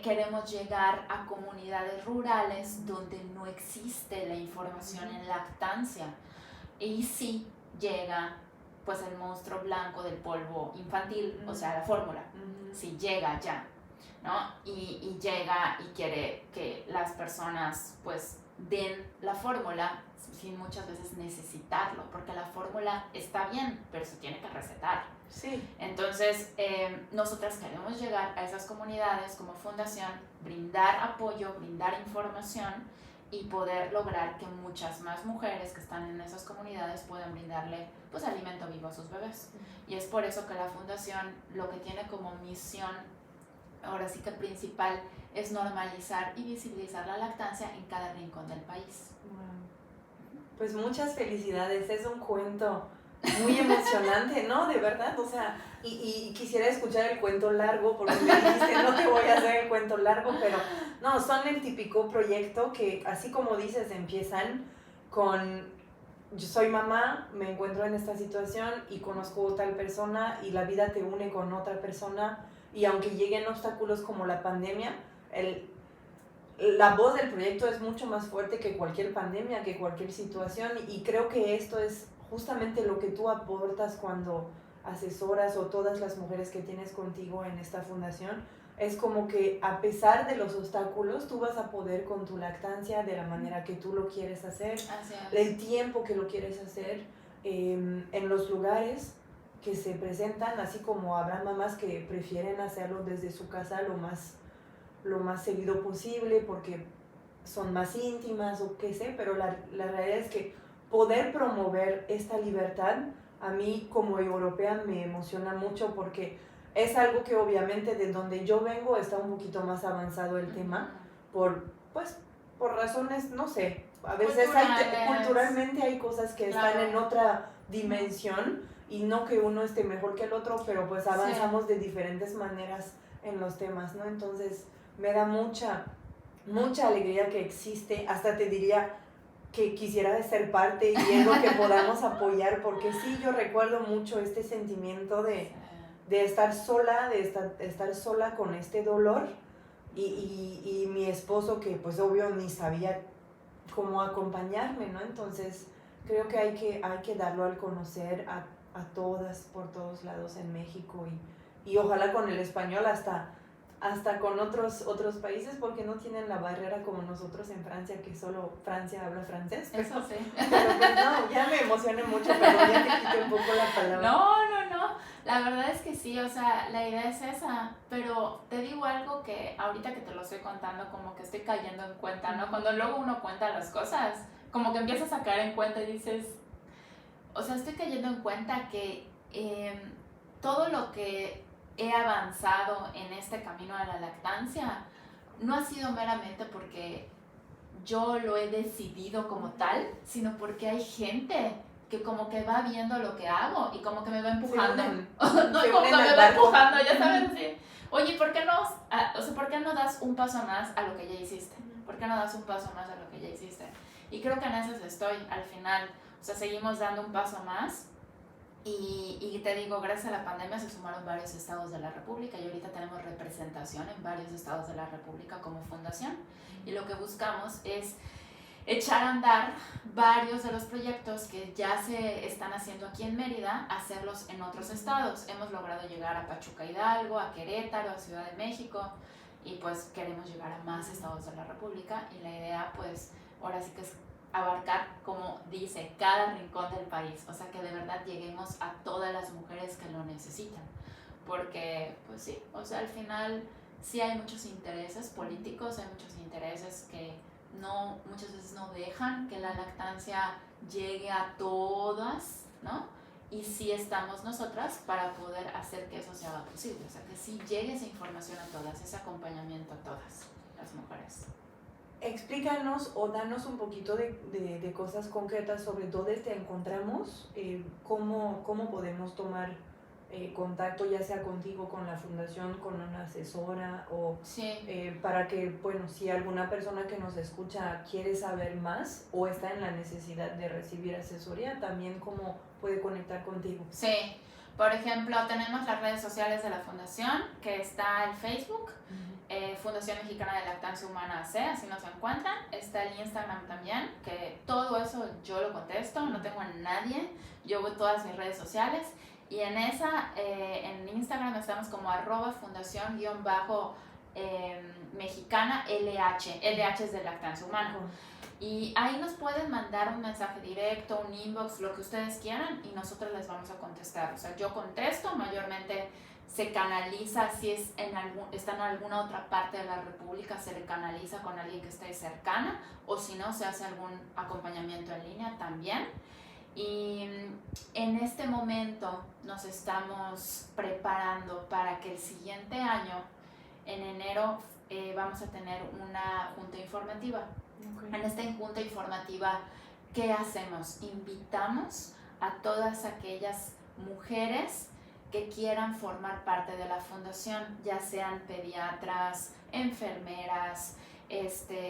Queremos llegar a comunidades rurales donde no existe la información en lactancia y sí llega pues el monstruo blanco del polvo infantil, o sea, la fórmula, sí llega ya, ¿no? Y llega y quiere que las personas pues den la fórmula sin muchas veces necesitarlo, porque la fórmula está bien, pero se tiene que recetar. Sí. Entonces, nosotras queremos llegar a esas comunidades como fundación, brindar apoyo, brindar información y poder lograr que muchas más mujeres que están en esas comunidades puedan brindarle pues alimento vivo a sus bebés. Y es por eso que la fundación lo que tiene como misión, ahora sí que principal, es normalizar y visibilizar la lactancia en cada rincón del país. Wow. Pues muchas felicidades, es un cuento muy emocionante, ¿no? De verdad, o sea, y quisiera escuchar el cuento largo, porque me dijiste, no te voy a hacer el cuento largo, pero no, son el típico proyecto que, así como dices, empiezan con, yo soy mamá, me encuentro en esta situación y conozco a tal persona y la vida te une con otra persona, y aunque lleguen obstáculos como la pandemia, la voz del proyecto es mucho más fuerte que cualquier pandemia, que cualquier situación, y creo que esto es justamente lo que tú aportas cuando asesoras, o todas las mujeres que tienes contigo en esta fundación, es como que a pesar de los obstáculos, tú vas a poder con tu lactancia de la manera que tú lo quieres hacer, el tiempo que lo quieres hacer, en los lugares que se presentan, así como habrá mamás que prefieren hacerlo desde su casa lo más seguido posible porque son más íntimas o qué sé, pero la realidad es que poder promover esta libertad a mí como europea me emociona mucho, porque es algo que obviamente de donde yo vengo está un poquito más avanzado el tema por razones, no sé, a veces culturalmente hay cosas que están en otra dimensión, y no que uno esté mejor que el otro, pero pues avanzamos de diferentes maneras en los temas, ¿no? Entonces me da mucha alegría que existe, hasta te diría que quisiera ser parte y es lo que podamos apoyar, porque sí, yo recuerdo mucho este sentimiento de estar sola, de estar sola con este dolor, y mi esposo que pues obvio ni sabía cómo acompañarme, ¿no? Entonces creo que hay que darlo al conocer a todas, por todos lados en México, y ojalá con el español hasta con otros países, porque no tienen la barrera como nosotros en Francia, que solo Francia habla francés. Eso sí. Pero pues no, ya me emocioné mucho, pero ya te quité un poco la palabra. No, la verdad es que sí, o sea, la idea es esa, pero te digo algo que ahorita que te lo estoy contando como que estoy cayendo en cuenta, ¿no? Cuando luego uno cuenta las cosas, como que empiezas a caer en cuenta y dices, o sea, estoy cayendo en cuenta que todo lo que he avanzado en este camino a la lactancia no ha sido meramente porque yo lo he decidido como tal, sino porque hay gente que como que va viendo lo que hago y como que me va empujando. No, como que me va empujando, ya sabes, sí. Oye, ¿por qué no das un paso más a lo que ya hiciste? ¿Por qué no das un paso más a lo que ya hiciste? Y creo que en esas estoy al final. O sea, seguimos dando un paso más. Y te digo, gracias a la pandemia se sumaron varios estados de la República y ahorita tenemos representación en varios estados de la República como fundación. Y lo que buscamos es echar a andar varios de los proyectos que ya se están haciendo aquí en Mérida, hacerlos en otros estados. Hemos logrado llegar a Pachuca Hidalgo, a Querétaro, a Ciudad de México, y pues queremos llegar a más estados de la República, y la idea pues ahora sí que es abarcar, como dice, cada rincón del país, o sea que de verdad lleguemos a todas las mujeres que lo necesitan, porque pues sí, o sea al final sí hay muchos intereses políticos, hay muchos intereses que muchas veces no dejan que la lactancia llegue a todas, ¿no? Y sí estamos nosotras para poder hacer que eso se haga posible, o sea, que sí llegue esa información a todas, ese acompañamiento a todas las mujeres. Explícanos o danos un poquito de cosas concretas sobre dónde te encontramos, cómo podemos tomar contacto, ya sea contigo, con la fundación, con una asesora, o sí. Para que, bueno, si alguna persona que nos escucha quiere saber más o está en la necesidad de recibir asesoría, también cómo puede conectar contigo. Sí, por ejemplo, tenemos las redes sociales de la fundación, que está el Facebook, Fundación Mexicana de Lactancia Humana AC, así nos encuentran. Está el Instagram también, que todo eso yo lo contesto, no tengo a nadie, yo voy a todas mis redes sociales. Y en en Instagram estamos como @fundación_mexicana LH. LH es de lactancia humana. Y ahí nos pueden mandar un mensaje directo, un inbox, lo que ustedes quieran, y nosotros les vamos a contestar. O sea, yo contesto, mayormente se canaliza, si está en alguna otra parte de la República, se le canaliza con alguien que esté cercana, o si no, se hace algún acompañamiento en línea también. Y en este momento nos estamos preparando para que el siguiente año, en enero, vamos a tener una junta informativa. En esta junta informativa, ¿qué hacemos? Invitamos a todas aquellas mujeres que quieran formar parte de la fundación, ya sean pediatras, enfermeras,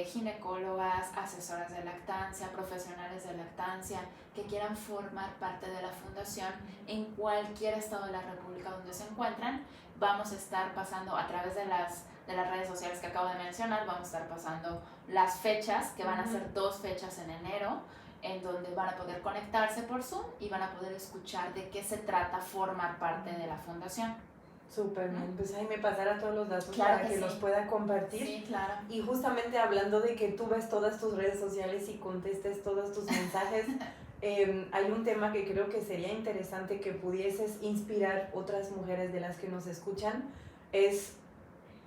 ginecólogas, asesoras de lactancia, profesionales de lactancia, que quieran formar parte de la fundación en cualquier estado de la República donde se encuentran. Vamos a estar pasando a través de las redes sociales que acabo de mencionar, vamos a estar pasando las fechas, que van a ser 2 fechas en enero, en donde van a poder conectarse por Zoom y van a poder escuchar de qué se trata formar parte de la fundación. Súper bien, pues ahí me pasará todos los datos claro para que los pueda compartir. Sí, claro. Y justamente hablando de que tú ves todas tus redes sociales y contestes todos tus mensajes, hay un tema que creo que sería interesante que pudieses inspirar otras mujeres de las que nos escuchan, es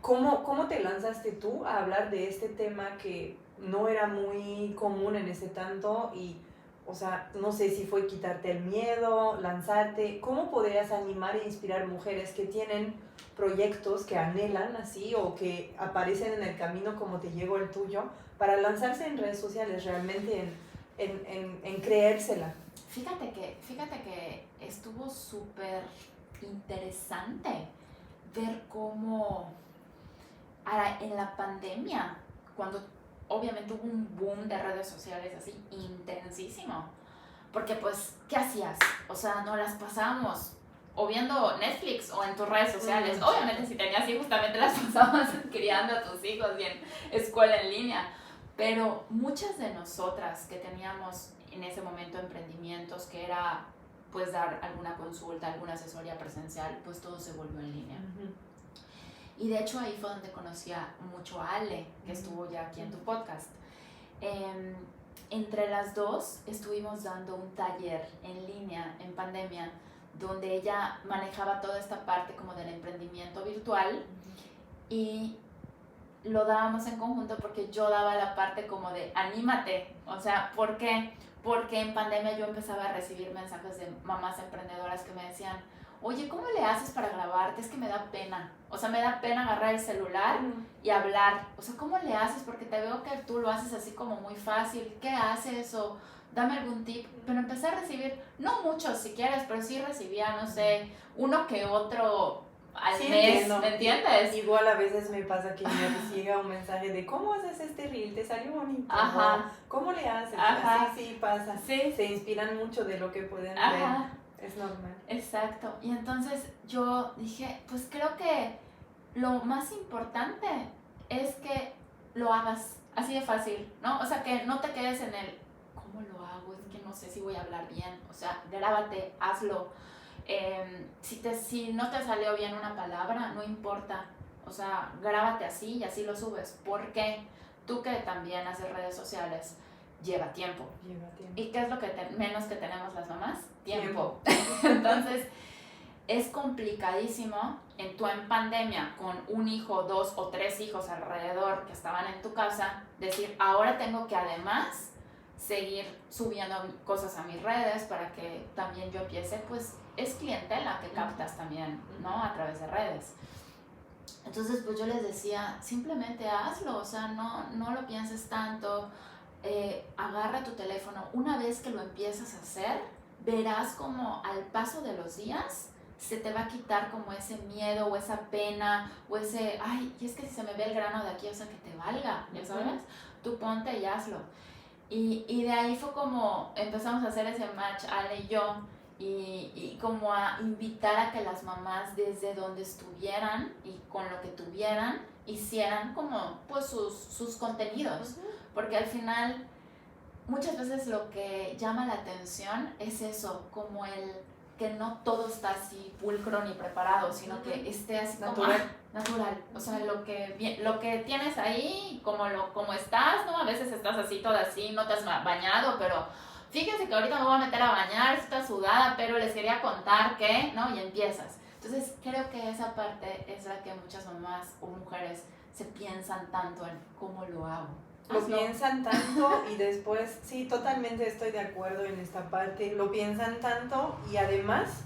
¿cómo te lanzaste tú a hablar de este tema que no era muy común en ese tanto? Y, o sea, no sé si fue quitarte el miedo, lanzarte. ¿Cómo podrías animar e inspirar mujeres que tienen proyectos que anhelan así o que aparecen en el camino como te llegó el tuyo para lanzarse en redes sociales, realmente en creérsela? Fíjate que estuvo súper interesante ver cómo en la pandemia, cuando obviamente hubo un boom de redes sociales así intensísimo, porque pues, ¿qué hacías? O sea, no las pasamos o viendo Netflix o en tus redes sociales. Obviamente si tenías hijos también te las pasabas criando a tus hijos y en escuela en línea, pero muchas de nosotras que teníamos en ese momento emprendimientos, que era pues dar alguna consulta, alguna asesoría presencial, pues todo se volvió en línea. Y de hecho ahí fue donde conocí mucho a Ale, que estuvo ya aquí en tu podcast. Entre las dos estuvimos dando un taller en línea en pandemia, donde ella manejaba toda esta parte como del emprendimiento virtual, y lo dábamos en conjunto porque yo daba la parte como de anímate. O sea, ¿por qué? Porque en pandemia yo empezaba a recibir mensajes de mamás emprendedoras que me decían, oye, ¿cómo le haces para grabarte? Es que me da pena. O sea, me da pena agarrar el celular y hablar. O sea, ¿cómo le haces? Porque te veo que tú lo haces así como muy fácil. ¿Qué haces? O dame algún tip. Pero empecé a recibir, no muchos si quieres, pero sí recibía, no sé, uno que otro al Sí, mes, entiendo. ¿me entiendes? Igual a veces me pasa que me llega un mensaje de ¿cómo haces este reel? ¿Te salió bonito? Ajá. ¿Cómo le haces? Ajá. Sí, pasa. Sí. Se inspiran mucho de lo que pueden Ajá. ver. Es normal. Exacto. Y entonces yo dije, pues creo que lo más importante es que lo hagas así de fácil, ¿no? O sea, que no te quedes en el, ¿cómo lo hago? Es que no sé si voy a hablar bien. O sea, grábate, hazlo. Si no te salió bien una palabra, no importa. O sea, grábate así y así lo subes. ¿Por qué? Tú que también haces redes sociales, lleva tiempo. ¿Y qué es lo que menos que tenemos las mamás? Tiempo. Entonces, es complicadísimo tú en pandemia con un hijo, 2 o 3 hijos alrededor que estaban en tu casa, decir, ahora tengo que además seguir subiendo cosas a mis redes para que también yo empiece, pues es clientela que captas también, ¿no? A través de redes. Entonces, pues yo les decía, simplemente hazlo, o sea, no lo pienses tanto, agarra tu teléfono. Una vez que lo empiezas a hacer, verás como al paso de los días se te va a quitar como ese miedo o esa pena o ese, ay, y es que si se me ve el grano de aquí, o sea, que te valga, ¿ya sabes? Tú ponte y hazlo. Y de ahí fue como empezamos a hacer ese match, Ale y yo, y como a invitar a que las mamás desde donde estuvieran y con lo que tuvieran, hicieran como pues sus contenidos. Porque al final muchas veces lo que llama la atención es eso, como el que no todo está así pulcro ni preparado, sino que esté así natural. Como natural. O sea, lo que tienes ahí, como estás, ¿no? A veces estás así, toda así, no te has bañado, pero fíjense que ahorita me voy a meter a bañar, estoy sudada, pero les quería contar que, ¿no? Y empiezas. Entonces, creo que esa parte es la que muchas mamás o mujeres se piensan tanto en cómo lo hago. Lo piensan tanto y después, sí, totalmente estoy de acuerdo en esta parte, lo piensan tanto y además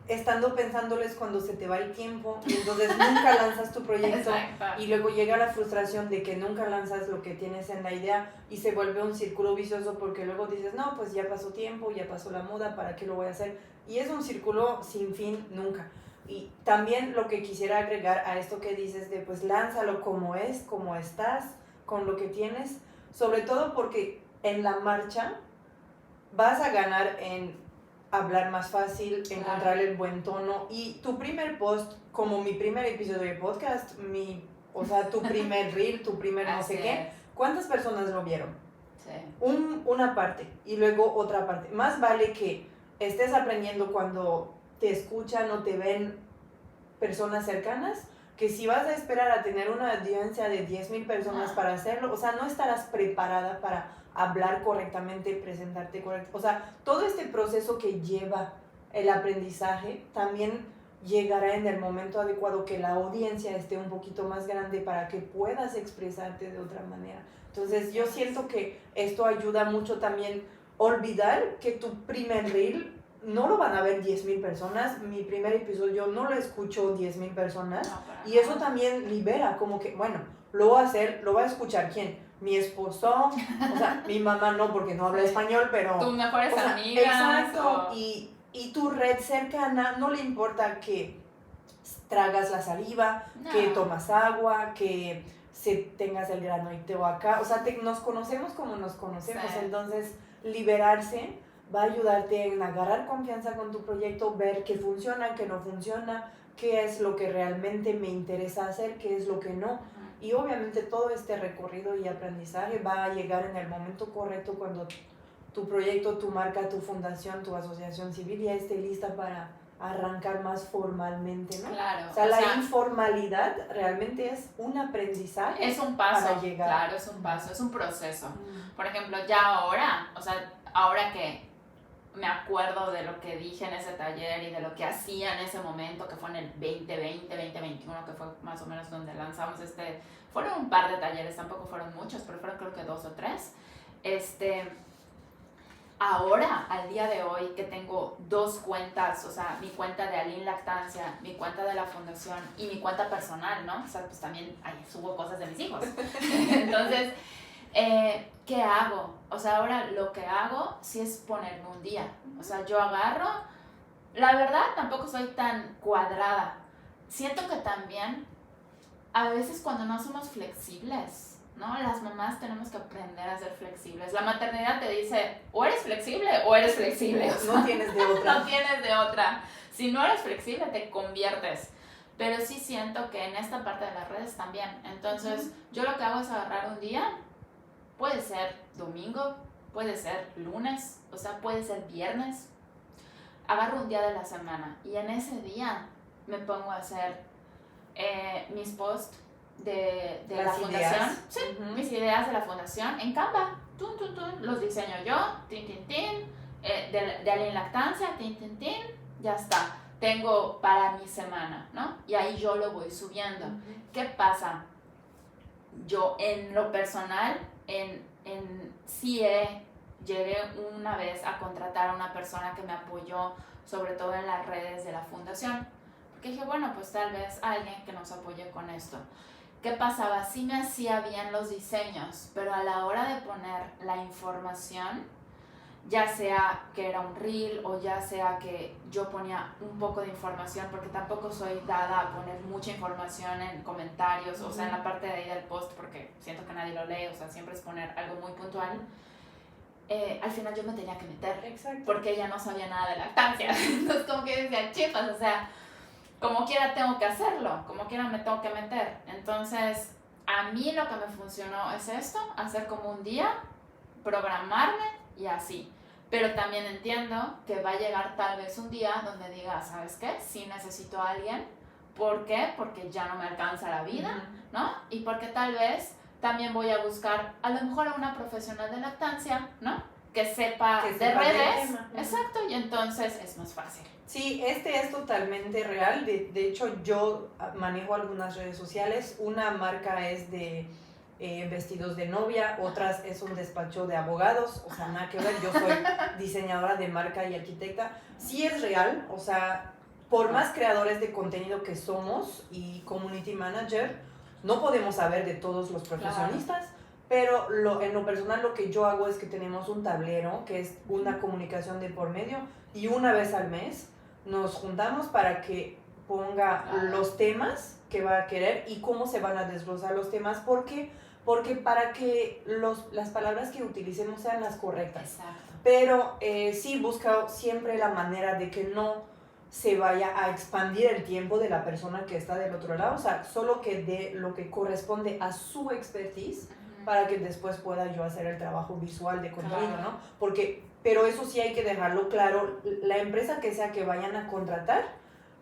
estando pensándoles cuando se te va el tiempo y entonces nunca lanzas tu proyecto. Exacto. Y luego llega la frustración de que nunca lanzas lo que tienes en la idea y se vuelve un círculo vicioso porque luego dices, no, pues ya pasó tiempo, ya pasó la moda, ¿para qué lo voy a hacer? Y es un círculo sin fin nunca. Y también lo que quisiera agregar a esto que dices de pues lánzalo como es, como estás, con lo que tienes, sobre todo porque en la marcha vas a ganar en hablar más fácil, encontrar el buen tono y tu primer post, como mi primer episodio de podcast, o sea, tu primer reel, tu primer no sé qué, ¿cuántas personas lo vieron? Sí. Una parte y luego otra parte. Más vale que estés aprendiendo cuando te escuchan o te ven personas cercanas, que si vas a esperar a tener una audiencia de 10,000 personas para hacerlo, o sea, no estarás preparada para hablar correctamente, presentarte correctamente. O sea, todo este proceso que lleva el aprendizaje también llegará en el momento adecuado, que la audiencia esté un poquito más grande para que puedas expresarte de otra manera. Entonces, yo siento que esto ayuda mucho también olvidar que tu primer reel no lo van a ver 10,000 personas. Mi primer episodio no lo escuchó 10,000 personas. Y eso también libera, como que, bueno, lo voy a hacer, lo va a escuchar ¿quién? Mi esposo, o sea, mi mamá no, porque no habla español, pero... Tus mejores amigas. Exacto, y tu red cercana, no le importa que tragas la saliva, que tomas agua, que tengas el grano icteo acá, o sea, nos conocemos como nos conocemos, entonces liberarse va a ayudarte en agarrar confianza con tu proyecto, ver qué funciona, qué no funciona, qué es lo que realmente me interesa hacer, qué es lo que no. Y obviamente todo este recorrido y aprendizaje va a llegar en el momento correcto cuando tu proyecto, tu marca, tu fundación, tu asociación civil ya esté lista para arrancar más formalmente, ¿no? Claro. O sea, la informalidad realmente es un aprendizaje. Es un paso, para llegar. Claro, es un paso, es un proceso. Por ejemplo, ya ahora, o sea, ahora que me acuerdo de lo que dije en ese taller y de lo que hacía en ese momento, que fue en el 2020, 2021, que fue más o menos donde lanzamos fueron un par de talleres, tampoco fueron muchos, pero fueron creo que 2 o 3. Ahora, al día de hoy, que tengo 2 cuentas, o sea, mi cuenta de Aline Lactancia, mi cuenta de la fundación y mi cuenta personal, ¿no? O sea, pues también ahí subo cosas de mis hijos. Entonces, ¿qué hago? O sea, ahora lo que hago sí es ponerme un día. O sea, yo agarro, la verdad tampoco soy tan cuadrada. Siento que también a veces cuando no somos flexibles, ¿no? Las mamás tenemos que aprender a ser flexibles. La maternidad te dice, o eres flexible o eres flexible. O sea, no tienes de otra. No tienes de otra. Si no eres flexible, te conviertes. Pero sí siento que en esta parte de las redes también. Entonces, yo lo que hago es agarrar un día, puede ser domingo, puede ser lunes, o sea, puede ser viernes. Agarro un día de la semana y en ese día me pongo a hacer mis posts de la fundación, sí, mis ideas de la fundación en Canva, los diseño yo, de Aline Lactancia, ya está, tengo para mi semana, ¿no? Y ahí yo lo voy subiendo. ¿Qué pasa? Yo en lo personal, llegué una vez a contratar a una persona que me apoyó, sobre todo en las redes de la fundación, porque dije, bueno, pues tal vez alguien que nos apoye con esto. ¿Qué pasaba? Sí me hacía bien los diseños, pero a la hora de poner la información, ya sea que era un reel o ya sea que yo ponía un poco de información, porque tampoco soy dada a poner mucha información en comentarios, o sea, en la parte de ahí del post, porque siento que nadie lo lee, o sea, siempre es poner algo muy puntual. Al final yo me tenía que meter. Exacto. Porque ella no sabía nada de lactancia. Entonces como que decía, chipas, o sea, como quiera tengo que hacerlo, como quiera me tengo que meter. Entonces, a mí lo que me funcionó es esto, hacer como un día, programarme y así. Pero también entiendo que va a llegar tal vez un día donde diga, ¿sabes qué? Sí necesito a alguien. ¿Por qué? Porque ya no me alcanza la vida, ¿no? Y porque tal vez también voy a buscar a lo mejor a una profesional de lactancia, ¿no? Que sepa de redes. Exacto, y entonces es más fácil. Sí, es totalmente real. De hecho, yo manejo algunas redes sociales. Una marca es de vestidos de novia, otras es un despacho de abogados, o sea, nada que ver. Yo soy diseñadora de marca y arquitecta. Sí es real, o sea, por más creadores de contenido que somos y community manager, no podemos saber de todos los profesionistas. Claro. Pero en lo personal lo que yo hago es que tenemos un tablero que es una comunicación de por medio y una vez al mes nos juntamos para que ponga los temas que va a querer y cómo se van a desglosar los temas, porque para que las palabras que utilicemos sean las correctas. Exacto. Pero sí busca siempre la manera de que no se vaya a expandir el tiempo de la persona que está del otro lado, o sea, solo que dé lo que corresponde a su expertise para que después pueda yo hacer el trabajo visual de contenido, ¿no? Pero eso sí hay que dejarlo claro, la empresa que sea que vayan a contratar,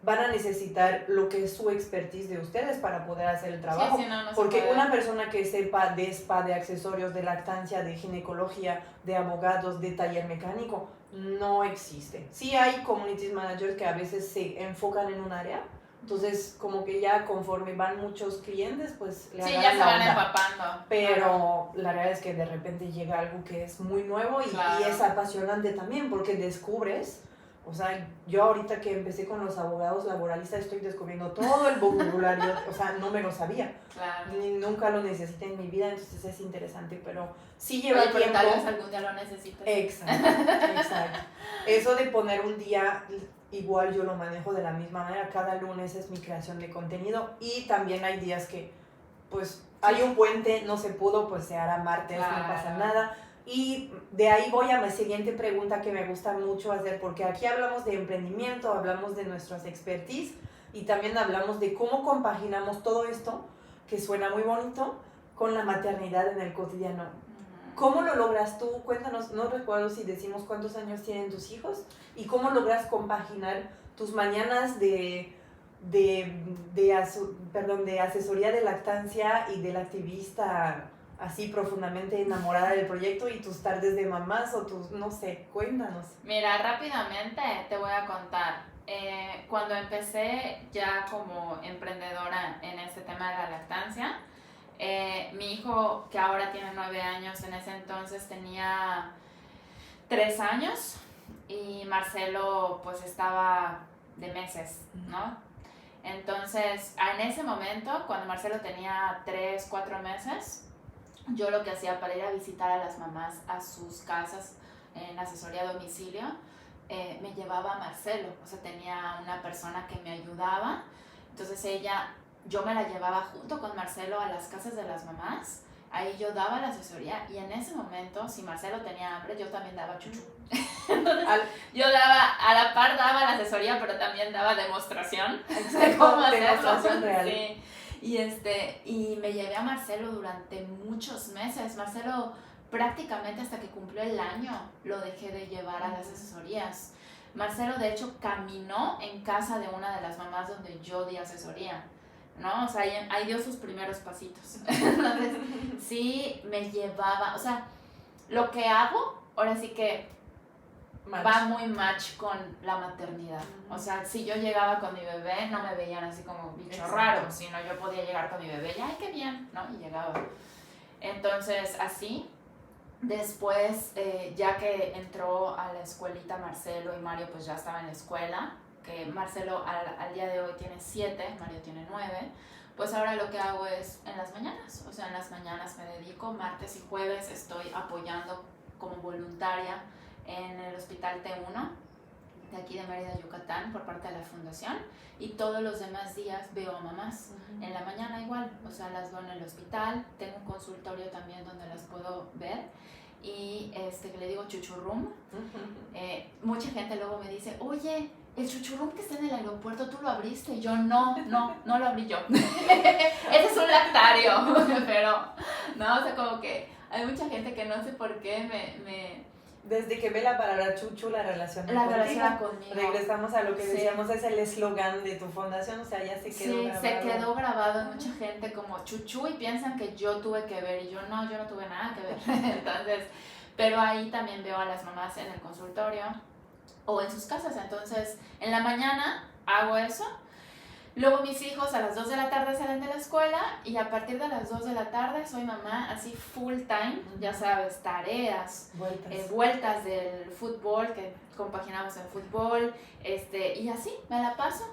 van a necesitar lo que es su expertise de ustedes para poder hacer el trabajo. Sí, no porque una persona que sepa de spa, de accesorios, de lactancia, de ginecología, de abogados, de taller mecánico, no existe. Sí hay community managers que a veces se enfocan en un área, entonces como que ya conforme van muchos clientes, pues le ya se van empapando. Pero la realidad es que de repente llega algo que es muy nuevo y es apasionante también porque descubres. O sea, yo ahorita que empecé con los abogados laboralistas estoy descubriendo todo el vocabulario, o sea, no me lo sabía. Claro. Ni nunca lo necesité en mi vida, entonces es interesante, pero sí lleva tiempo. Pero tal vez algún día lo necesites. Exacto. Eso de poner un día, igual yo lo manejo de la misma manera, cada lunes es mi creación de contenido y también hay días que, pues, hay un puente, no se pudo, pues se hará martes, no pasa nada. Y de ahí voy a mi siguiente pregunta que me gusta mucho hacer, porque aquí hablamos de emprendimiento, hablamos de nuestras expertise y también hablamos de cómo compaginamos todo esto, que suena muy bonito, con la maternidad en el cotidiano. ¿Cómo lo logras tú? Cuéntanos, no recuerdo si decimos cuántos años tienen tus hijos y cómo logras compaginar tus mañanas de asesoría de lactancia y del activista así profundamente enamorada del proyecto y tus tardes de mamás o tus, no sé, cuéntanos. Mira, rápidamente te voy a contar. Cuando empecé ya como emprendedora en este tema de la lactancia, mi hijo, que ahora tiene 9 años, en ese entonces tenía 3 años y Marcelo pues estaba de meses, ¿no? Entonces, en ese momento, cuando Marcelo tenía 3, 4 meses, yo lo que hacía para ir a visitar a las mamás a sus casas en asesoría a domicilio, me llevaba a Marcelo, o sea, tenía una persona que me ayudaba, entonces yo me la llevaba junto con Marcelo a las casas de las mamás, ahí yo daba la asesoría y en ese momento, si Marcelo tenía hambre, yo también daba chuchu. Entonces, yo a la par daba la asesoría, pero también daba demostración de cómo hacerlo. Demostración real. Sí. Y me llevé a Marcelo durante muchos meses. Marcelo prácticamente hasta que cumplió el año lo dejé de llevar a las asesorías. Marcelo de hecho caminó en casa de una de las mamás donde yo di asesoría, ¿no? O sea, ahí dio sus primeros pasitos. Entonces, sí me llevaba, o sea, lo que hago, ahora sí que va muy match con la maternidad. O sea, si yo llegaba con mi bebé, no me veían así como bicho raro, sino yo podía llegar con mi bebé y ¡ay, qué bien! ¿No? Y llegaba. Entonces, así, después, ya que entró a la escuelita Marcelo y Mario, pues ya estaba en la escuela, que Marcelo al día de hoy tiene 7, Mario tiene 9, pues ahora lo que hago es en las mañanas. O sea, en las mañanas me dedico, martes y jueves estoy apoyando como voluntaria en el Hospital T1 de aquí de Mérida, Yucatán, por parte de la fundación, y todos los demás días veo a mamás. En la mañana igual, o sea, las veo en el hospital, tengo un consultorio también donde las puedo ver, y que le digo chuchurrum. Mucha gente luego me dice, oye, el chuchurrum que está en el aeropuerto, ¿tú lo abriste? Y yo, no lo abrí yo. Ese es un lactario, pero, no, o sea, como que hay mucha gente que no sé por qué Desde que ve la palabra chuchu, la relaciona conmigo. Regresamos a lo que decíamos, es el eslogan de tu fundación, o sea, ya se quedó grabado. Se quedó grabado en mucha gente como chuchu y piensan que yo tuve que ver y yo no tuve nada que ver. Entonces, pero ahí también veo a las mamás en el consultorio o en sus casas. Entonces, en la mañana hago eso. Luego mis hijos a las 2 de la tarde salen de la escuela y a partir de las 2 de la tarde soy mamá así full time, ya sabes, tareas, vueltas del fútbol, que compaginamos en fútbol, y así me la paso.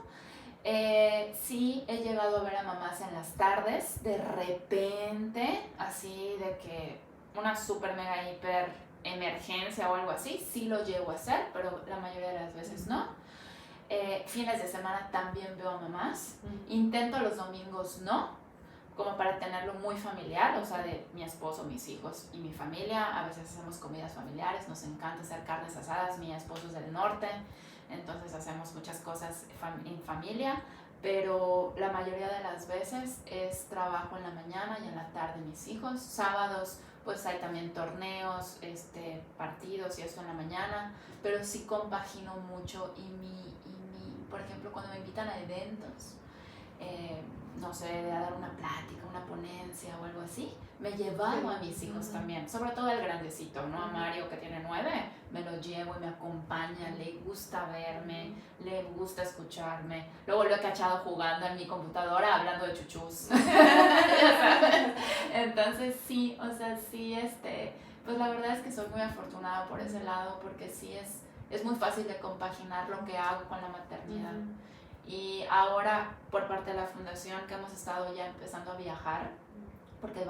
Sí he llegado a ver a mamás en las tardes, de repente, así de que una super mega hiper emergencia o algo así, sí lo llego a hacer, pero la mayoría de las veces no. Fines de semana también veo a mamás. Intento los domingos no, como para tenerlo muy familiar, o sea, de mi esposo, mis hijos y mi familia. A veces hacemos comidas familiares, nos encanta hacer carnes asadas, mi esposo es del norte, entonces hacemos muchas cosas en familia, pero la mayoría de las veces es trabajo en la mañana y en la tarde mis hijos. Sábados pues hay también torneos, partidos y eso en la mañana, pero sí compagino mucho por ejemplo, cuando me invitan a eventos, no sé, a dar una plática, una ponencia o algo así, me llevo a mis hijos también, sobre todo el grandecito, ¿no? A Mario, que tiene 9, me lo llevo y me acompaña, le gusta verme, le gusta escucharme. Luego lo he cachado jugando en mi computadora hablando de chuchus. Entonces sí, o sea, sí, pues la verdad es que soy muy afortunada por ese lado, porque sí es muy fácil de compaginar lo que hago con la maternidad. Y ahora, por parte de la fundación, que hemos estado ya empezando a viajar, porque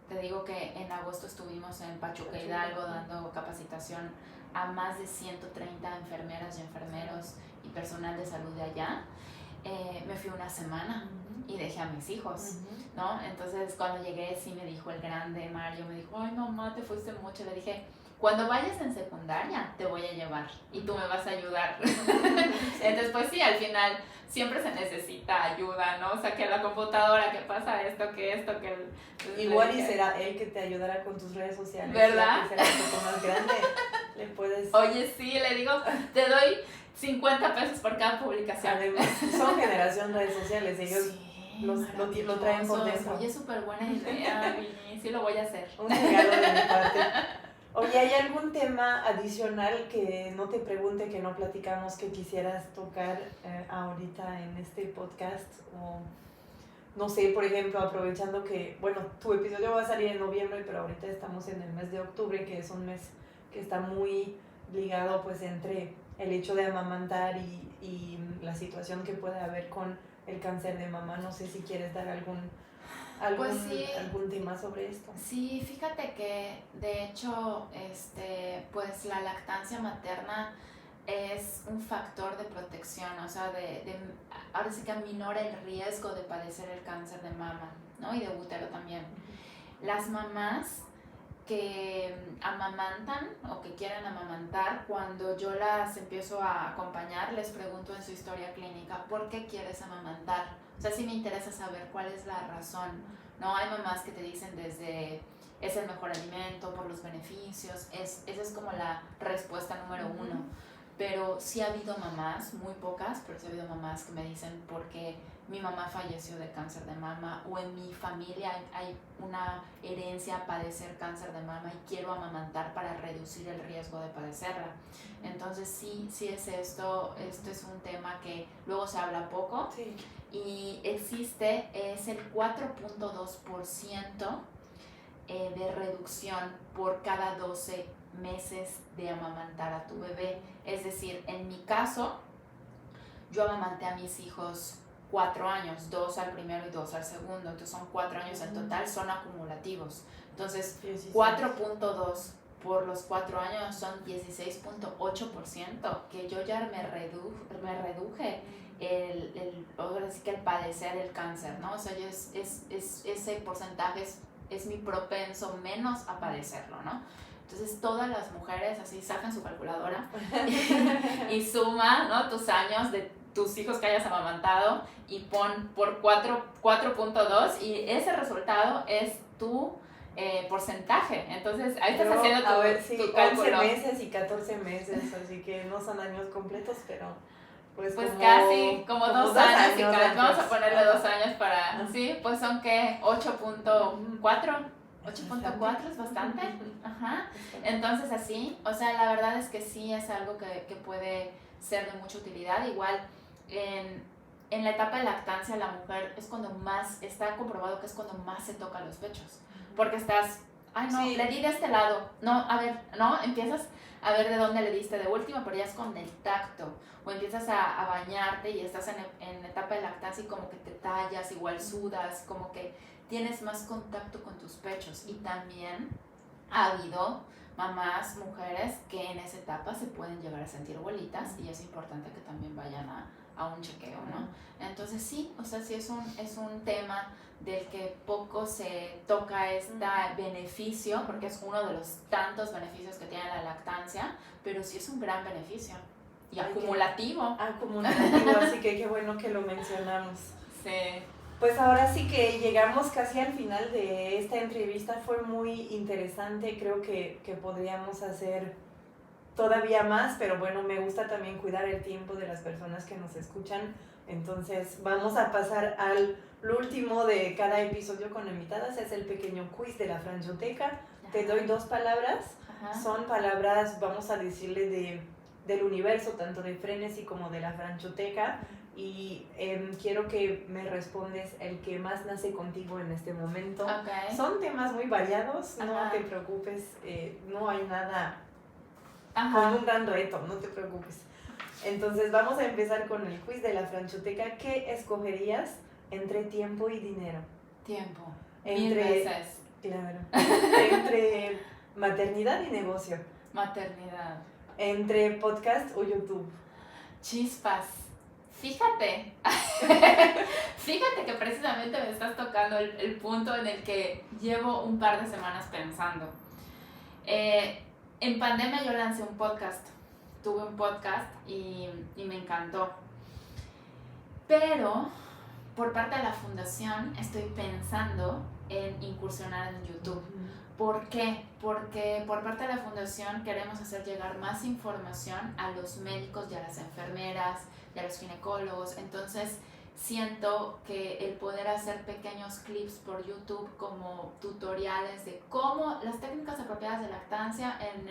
te digo que en agosto estuvimos en Pachuca Hidalgo dando capacitación a más de 130 enfermeras y enfermeros y personal de salud de allá. Me fui una semana y dejé a mis hijos, ¿no? Entonces, cuando llegué, sí me dijo el grande Mario, me dijo, ay, mamá, te fuiste mucho. Le dije, cuando vayas en secundaria te voy a llevar y tú me vas a ayudar. Entonces, pues sí, al final siempre se necesita ayuda, ¿no? O sea, que la computadora, que pasa esto, que igual y será él que te ayudará con tus redes sociales. ¿Verdad? Que será un poco más grande. Le puedes... Oye, sí, le digo, te doy 50 pesos por cada publicación. Además, son generación redes sociales, ellos lo traen por dentro. Oye, súper buena idea, Vini, sí lo voy a hacer. Un regalo de mi parte. Oye, ¿hay algún tema adicional que no te pregunte, que no platicamos, que quisieras tocar ahorita en este podcast? O no sé, por ejemplo, aprovechando que, bueno, tu episodio va a salir en noviembre, pero ahorita estamos en el mes de octubre, que es un mes que está muy ligado pues entre el hecho de amamantar y la situación que puede haber con el cáncer de mama. No sé si quieres dar algún tema sobre esto. Sí, fíjate que de hecho pues la lactancia materna es un factor de protección, o sea, ahora sí que aminora el riesgo de padecer el cáncer de mama, ¿no? Y de útero también. Las mamás que amamantan o que quieren amamantar, cuando yo las empiezo a acompañar, les pregunto en su historia clínica, ¿por qué quieres amamantar? O sea, sí me interesa saber cuál es la razón, ¿no? Hay mamás que te dicen desde, es el mejor alimento, por los beneficios, esa es como la respuesta número uno. Pero sí ha habido mamás, muy pocas, pero sí ha habido mamás que me dicen porque mi mamá falleció de cáncer de mama, o en mi familia hay una herencia a padecer cáncer de mama y quiero amamantar para reducir el riesgo de padecerla. Entonces sí es esto es un tema que luego se habla poco. Sí. Y existe, es el 4.2% de reducción por cada 12 meses de amamantar a tu bebé. Es decir, en mi caso, yo amamanté a mis hijos 4 años, 2 al primero y 2 al segundo, entonces son 4 años en total, son acumulativos. Entonces, 4.2 por los 4 años son 16.8%, que yo ya me reduje ahora sí que el padecer el cáncer, ¿no? O sea, ese porcentaje es mi propenso menos a padecerlo, ¿no? Entonces todas las mujeres así sacan su calculadora y suma, ¿no?, tus años de tus hijos que hayas amamantado y pon por 4.2 y ese resultado es tu porcentaje. Entonces ahí estás haciendo tu cálculo. 11 meses y 14 meses, así que no son años completos, pero pues casi como 2 años y vamos a ponerle 2 años para, sí, pues son que 8.4 es bastante. Ajá. Entonces así, o sea, la verdad es que sí es algo que puede ser de mucha utilidad. Igual en la etapa de lactancia la mujer es cuando más, está comprobado que es cuando más se toca los pechos, porque estás, ay no, sí, le di de este lado, no, a ver, no, empiezas a ver de dónde le diste de última, pero ya es con el tacto, o empiezas a bañarte y estás en etapa de lactancia y como que te tallas, igual sudas, como que tienes más contacto con tus pechos. Y también ha habido mamás, mujeres que en esa etapa se pueden llegar a sentir bolitas y es importante que también vayan a un chequeo, ¿no? Entonces sí, o sea, sí es un tema del que poco se toca beneficio, porque es uno de los tantos beneficios que tiene la lactancia, pero sí es un gran beneficio y acumulativo. Así que qué bueno que lo mencionamos. Sí. Pues ahora sí que llegamos casi al final de esta entrevista, fue muy interesante, creo que podríamos hacer todavía más, pero bueno, me gusta también cuidar el tiempo de las personas que nos escuchan, entonces vamos a pasar al último de cada episodio con invitadas, es el pequeño quiz de la Franchoteca. Ajá. Te doy 2 palabras. Ajá. Son palabras, vamos a decirle, del universo, tanto de Frenesí como de la Franchoteca, y quiero que me respondes el que más nace contigo en este momento. Okay. Son temas muy variados, ajá, no te preocupes, no hay nada, ajá, con un gran reto, no te preocupes. Entonces vamos a empezar con el quiz de la Franchoteca. ¿Qué escogerías entre tiempo y dinero? Tiempo. 1000 veces. Claro. Entre maternidad y negocio. Maternidad. Entre podcast o YouTube. Chispas. Fíjate que precisamente me estás tocando el punto en el que llevo un par de semanas pensando. En pandemia yo lancé un podcast, tuve un podcast y me encantó. Pero por parte de la fundación estoy pensando en incursionar en YouTube. ¿Por qué? Porque por parte de la fundación queremos hacer llegar más información a los médicos y a las enfermeras y a los ginecólogos. Entonces siento que el poder hacer pequeños clips por YouTube como tutoriales de cómo las técnicas apropiadas de lactancia en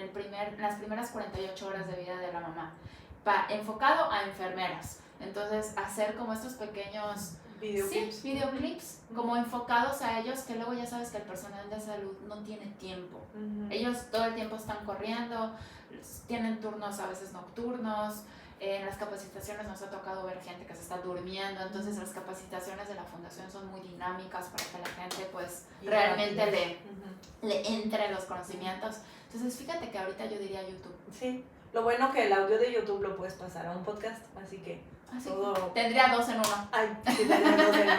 las primeras 48 horas de vida de la mamá, enfocado a enfermeras. Entonces, hacer como estos pequeños videoclips como enfocados a ellos, que luego ya sabes que el personal de salud no tiene tiempo. Ellos todo el tiempo están corriendo, tienen turnos a veces nocturnos. En las capacitaciones nos ha tocado ver gente que se está durmiendo, entonces las capacitaciones de la fundación son muy dinámicas para que la gente pues realmente le entre los conocimientos. Entonces fíjate que ahorita yo diría YouTube. Sí, lo bueno que el audio de YouTube lo puedes pasar a un podcast, así que todo... Tendría 2 en 1. Ay, sí, tendría 2 en 1.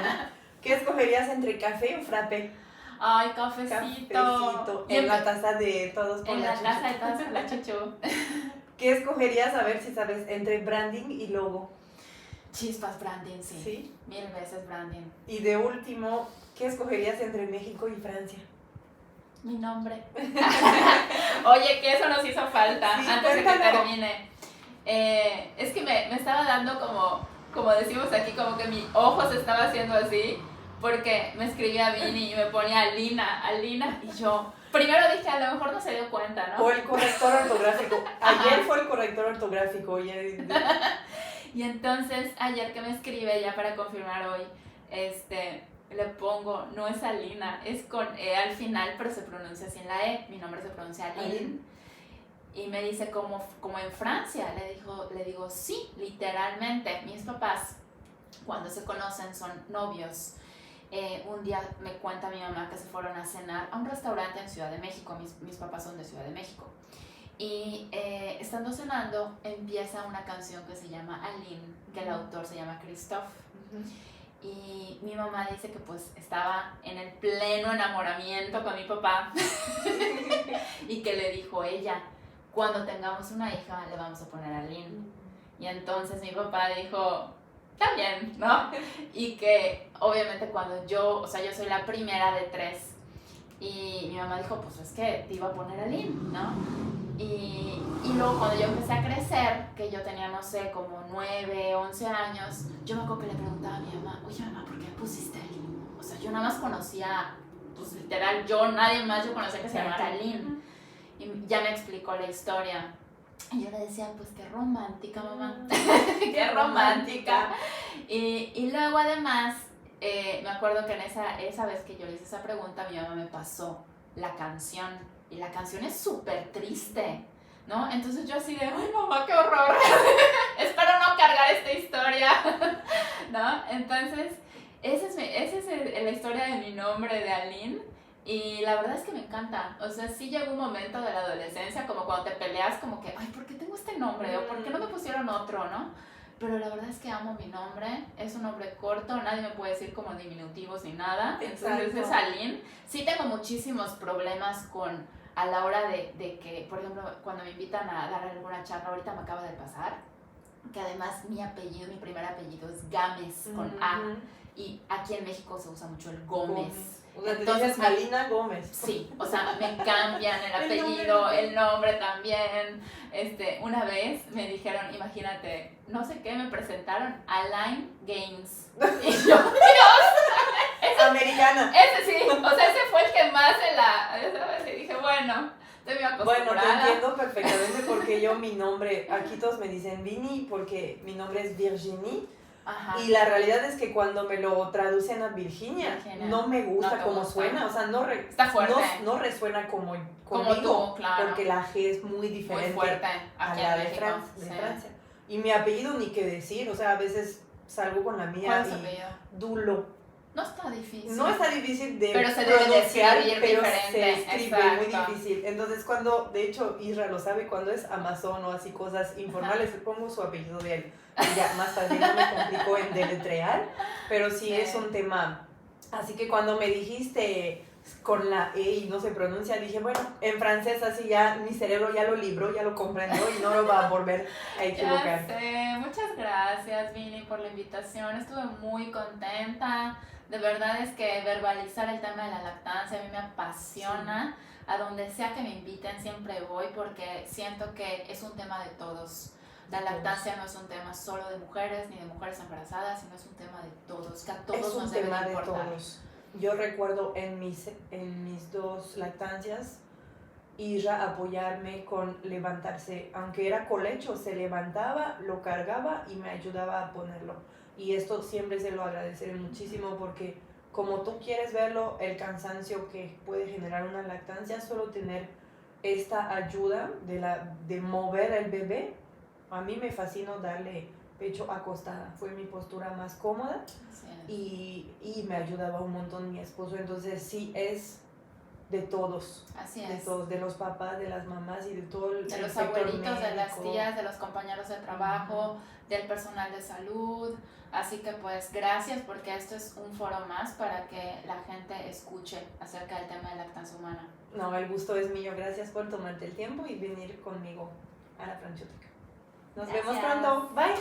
¿Qué escogerías entre café o frappé? Ay, cafecito. En la taza de todos con la chuchu. En la taza de todos con la chuchu. ¿Qué escogerías, a ver si sabes, entre branding y logo? Chispas, branding, sí. ¿Sí? 1000 veces branding. Y de último, ¿qué escogerías entre México y Francia? Mi nombre. Oye, que eso nos hizo falta, sí, antes de que termine. Es que me estaba dando como decimos aquí, como que mi ojo se estaba haciendo así, porque me escribía Vini y me ponía Alina, y yo... Primero dije, a lo mejor no se dio cuenta, ¿no? O el corrector ortográfico. Ayer fue el corrector ortográfico. Y entonces, ayer que me escribe ya para confirmar hoy, le pongo, no es Alina, es con E al final, pero se pronuncia sin la E. Mi nombre se pronuncia Aline. Y me dice, como en Francia, le digo, sí, literalmente. Mis papás, cuando se conocen, son novios. Un día me cuenta mi mamá que se fueron a cenar a un restaurante en Ciudad de México. Mis papás son de Ciudad de México. Y estando cenando, empieza una canción que se llama Aline, que el autor se llama Christophe. Y mi mamá dice que pues estaba en el pleno enamoramiento con mi papá y que le dijo ella, cuando tengamos una hija le vamos a poner Aline. Y entonces mi papá dijo... También, ¿no? Y que obviamente cuando yo soy la primera de 3 y mi mamá dijo, pues es que te iba a poner Aline, ¿no? Y luego cuando yo empecé a crecer, que yo tenía, no sé, como 9, 11 años, yo me acuerdo que le preguntaba a mi mamá, oye mamá, ¿por qué pusiste Aline? O sea, yo nada más conocía, pues literal, nadie más yo conocía que se llamara Aline. Y ya me explicó la historia. Y yo le decía, pues qué romántica, mamá. Qué romántica. Y luego además, me acuerdo que en esa vez que yo le hice esa pregunta, mi mamá me pasó la canción. Y la canción es súper triste, ¿no? Entonces yo así de, ay mamá, qué horror. Espero no cargar esta historia, ¿no? Entonces, esa es la historia de mi nombre, de Aline. Y la verdad es que me encanta, o sea, sí llegó un momento de la adolescencia, como cuando te peleas, como que, ay, ¿por qué tengo este nombre? O ¿por qué no me pusieron otro, no? Pero la verdad es que amo mi nombre, es un nombre corto, nadie me puede decir como diminutivos ni nada, entonces es Aline. Sí tengo muchísimos problemas a la hora de que, por ejemplo, cuando me invitan a dar alguna charla, ahorita me acaba de pasar, que además mi primer apellido es Gámez, con A, y aquí en México se usa mucho el Gómez. O sea, entonces Alina Gómez. Sí, o sea, me cambian el apellido, el nombre también. Una vez me dijeron, imagínate, no sé qué, me presentaron Aline Games. Y yo, Dios. Americana. Ese sí, o sea, ese fue el que más ¿sabes? Y dije, bueno, estoy muy acostumbrada. Bueno, te entiendo perfectamente porque mi nombre, aquí todos me dicen Vini porque mi nombre es Virginie. Ajá. Y la realidad es que cuando me lo traducen a Virginia, no me gusta cómo suena, o sea, está fuerte. No resuena como tú, claro. Porque la G es muy diferente, muy fuerte a la de Francia. Y mi apellido ni qué decir, o sea, a veces salgo con la mía. ¿Cuál es tu apellido? Dulo. No está difícil. No está difícil de pero se pronunciar, debe pero diferente. se escribe muy Exacto. difícil. Entonces cuando, de hecho, Isra lo sabe, cuando es Amazon o así cosas informales, le pongo su apellido de él. Y ya más fácil, no me complicó en deletrear, pero sí es un tema. Así que cuando me dijiste con la E y no se pronuncia, dije, bueno, en francés así ya mi cerebro ya lo libró, ya lo comprendió y no lo va a volver a equivocar. Ya sé. Muchas gracias, Vini, por la invitación. Estuve muy contenta. De verdad es que verbalizar el tema de la lactancia a mí me apasiona. Sí. A donde sea que me inviten siempre voy porque siento que es un tema de todos. La lactancia no es un tema solo de mujeres ni de mujeres embarazadas, sino es un tema de todos, que a todos nos debe de importar. Todos. Yo recuerdo en mis 2 lactancias ir a apoyarme con levantarse, aunque era colecho, se levantaba, lo cargaba y me ayudaba a ponerlo. Y esto siempre se lo agradeceré muchísimo porque como tú quieres verlo, el cansancio que puede generar una lactancia, solo tener esta ayuda de mover el bebé, a mí me fascinó darle pecho acostada, fue mi postura más cómoda y me ayudaba un montón mi esposo, entonces sí es de todos, así de es. todos, de los papás, de las mamás y de todo el de los sector abuelitos, médico. de las tías, de los compañeros de trabajo, del personal de salud. Así que pues gracias porque esto es un foro más para que la gente escuche acerca del tema de lactancia humana. No, el gusto es mío. Gracias por tomarte el tiempo y venir conmigo a la Franchoteca. Nos vemos pronto. Bye.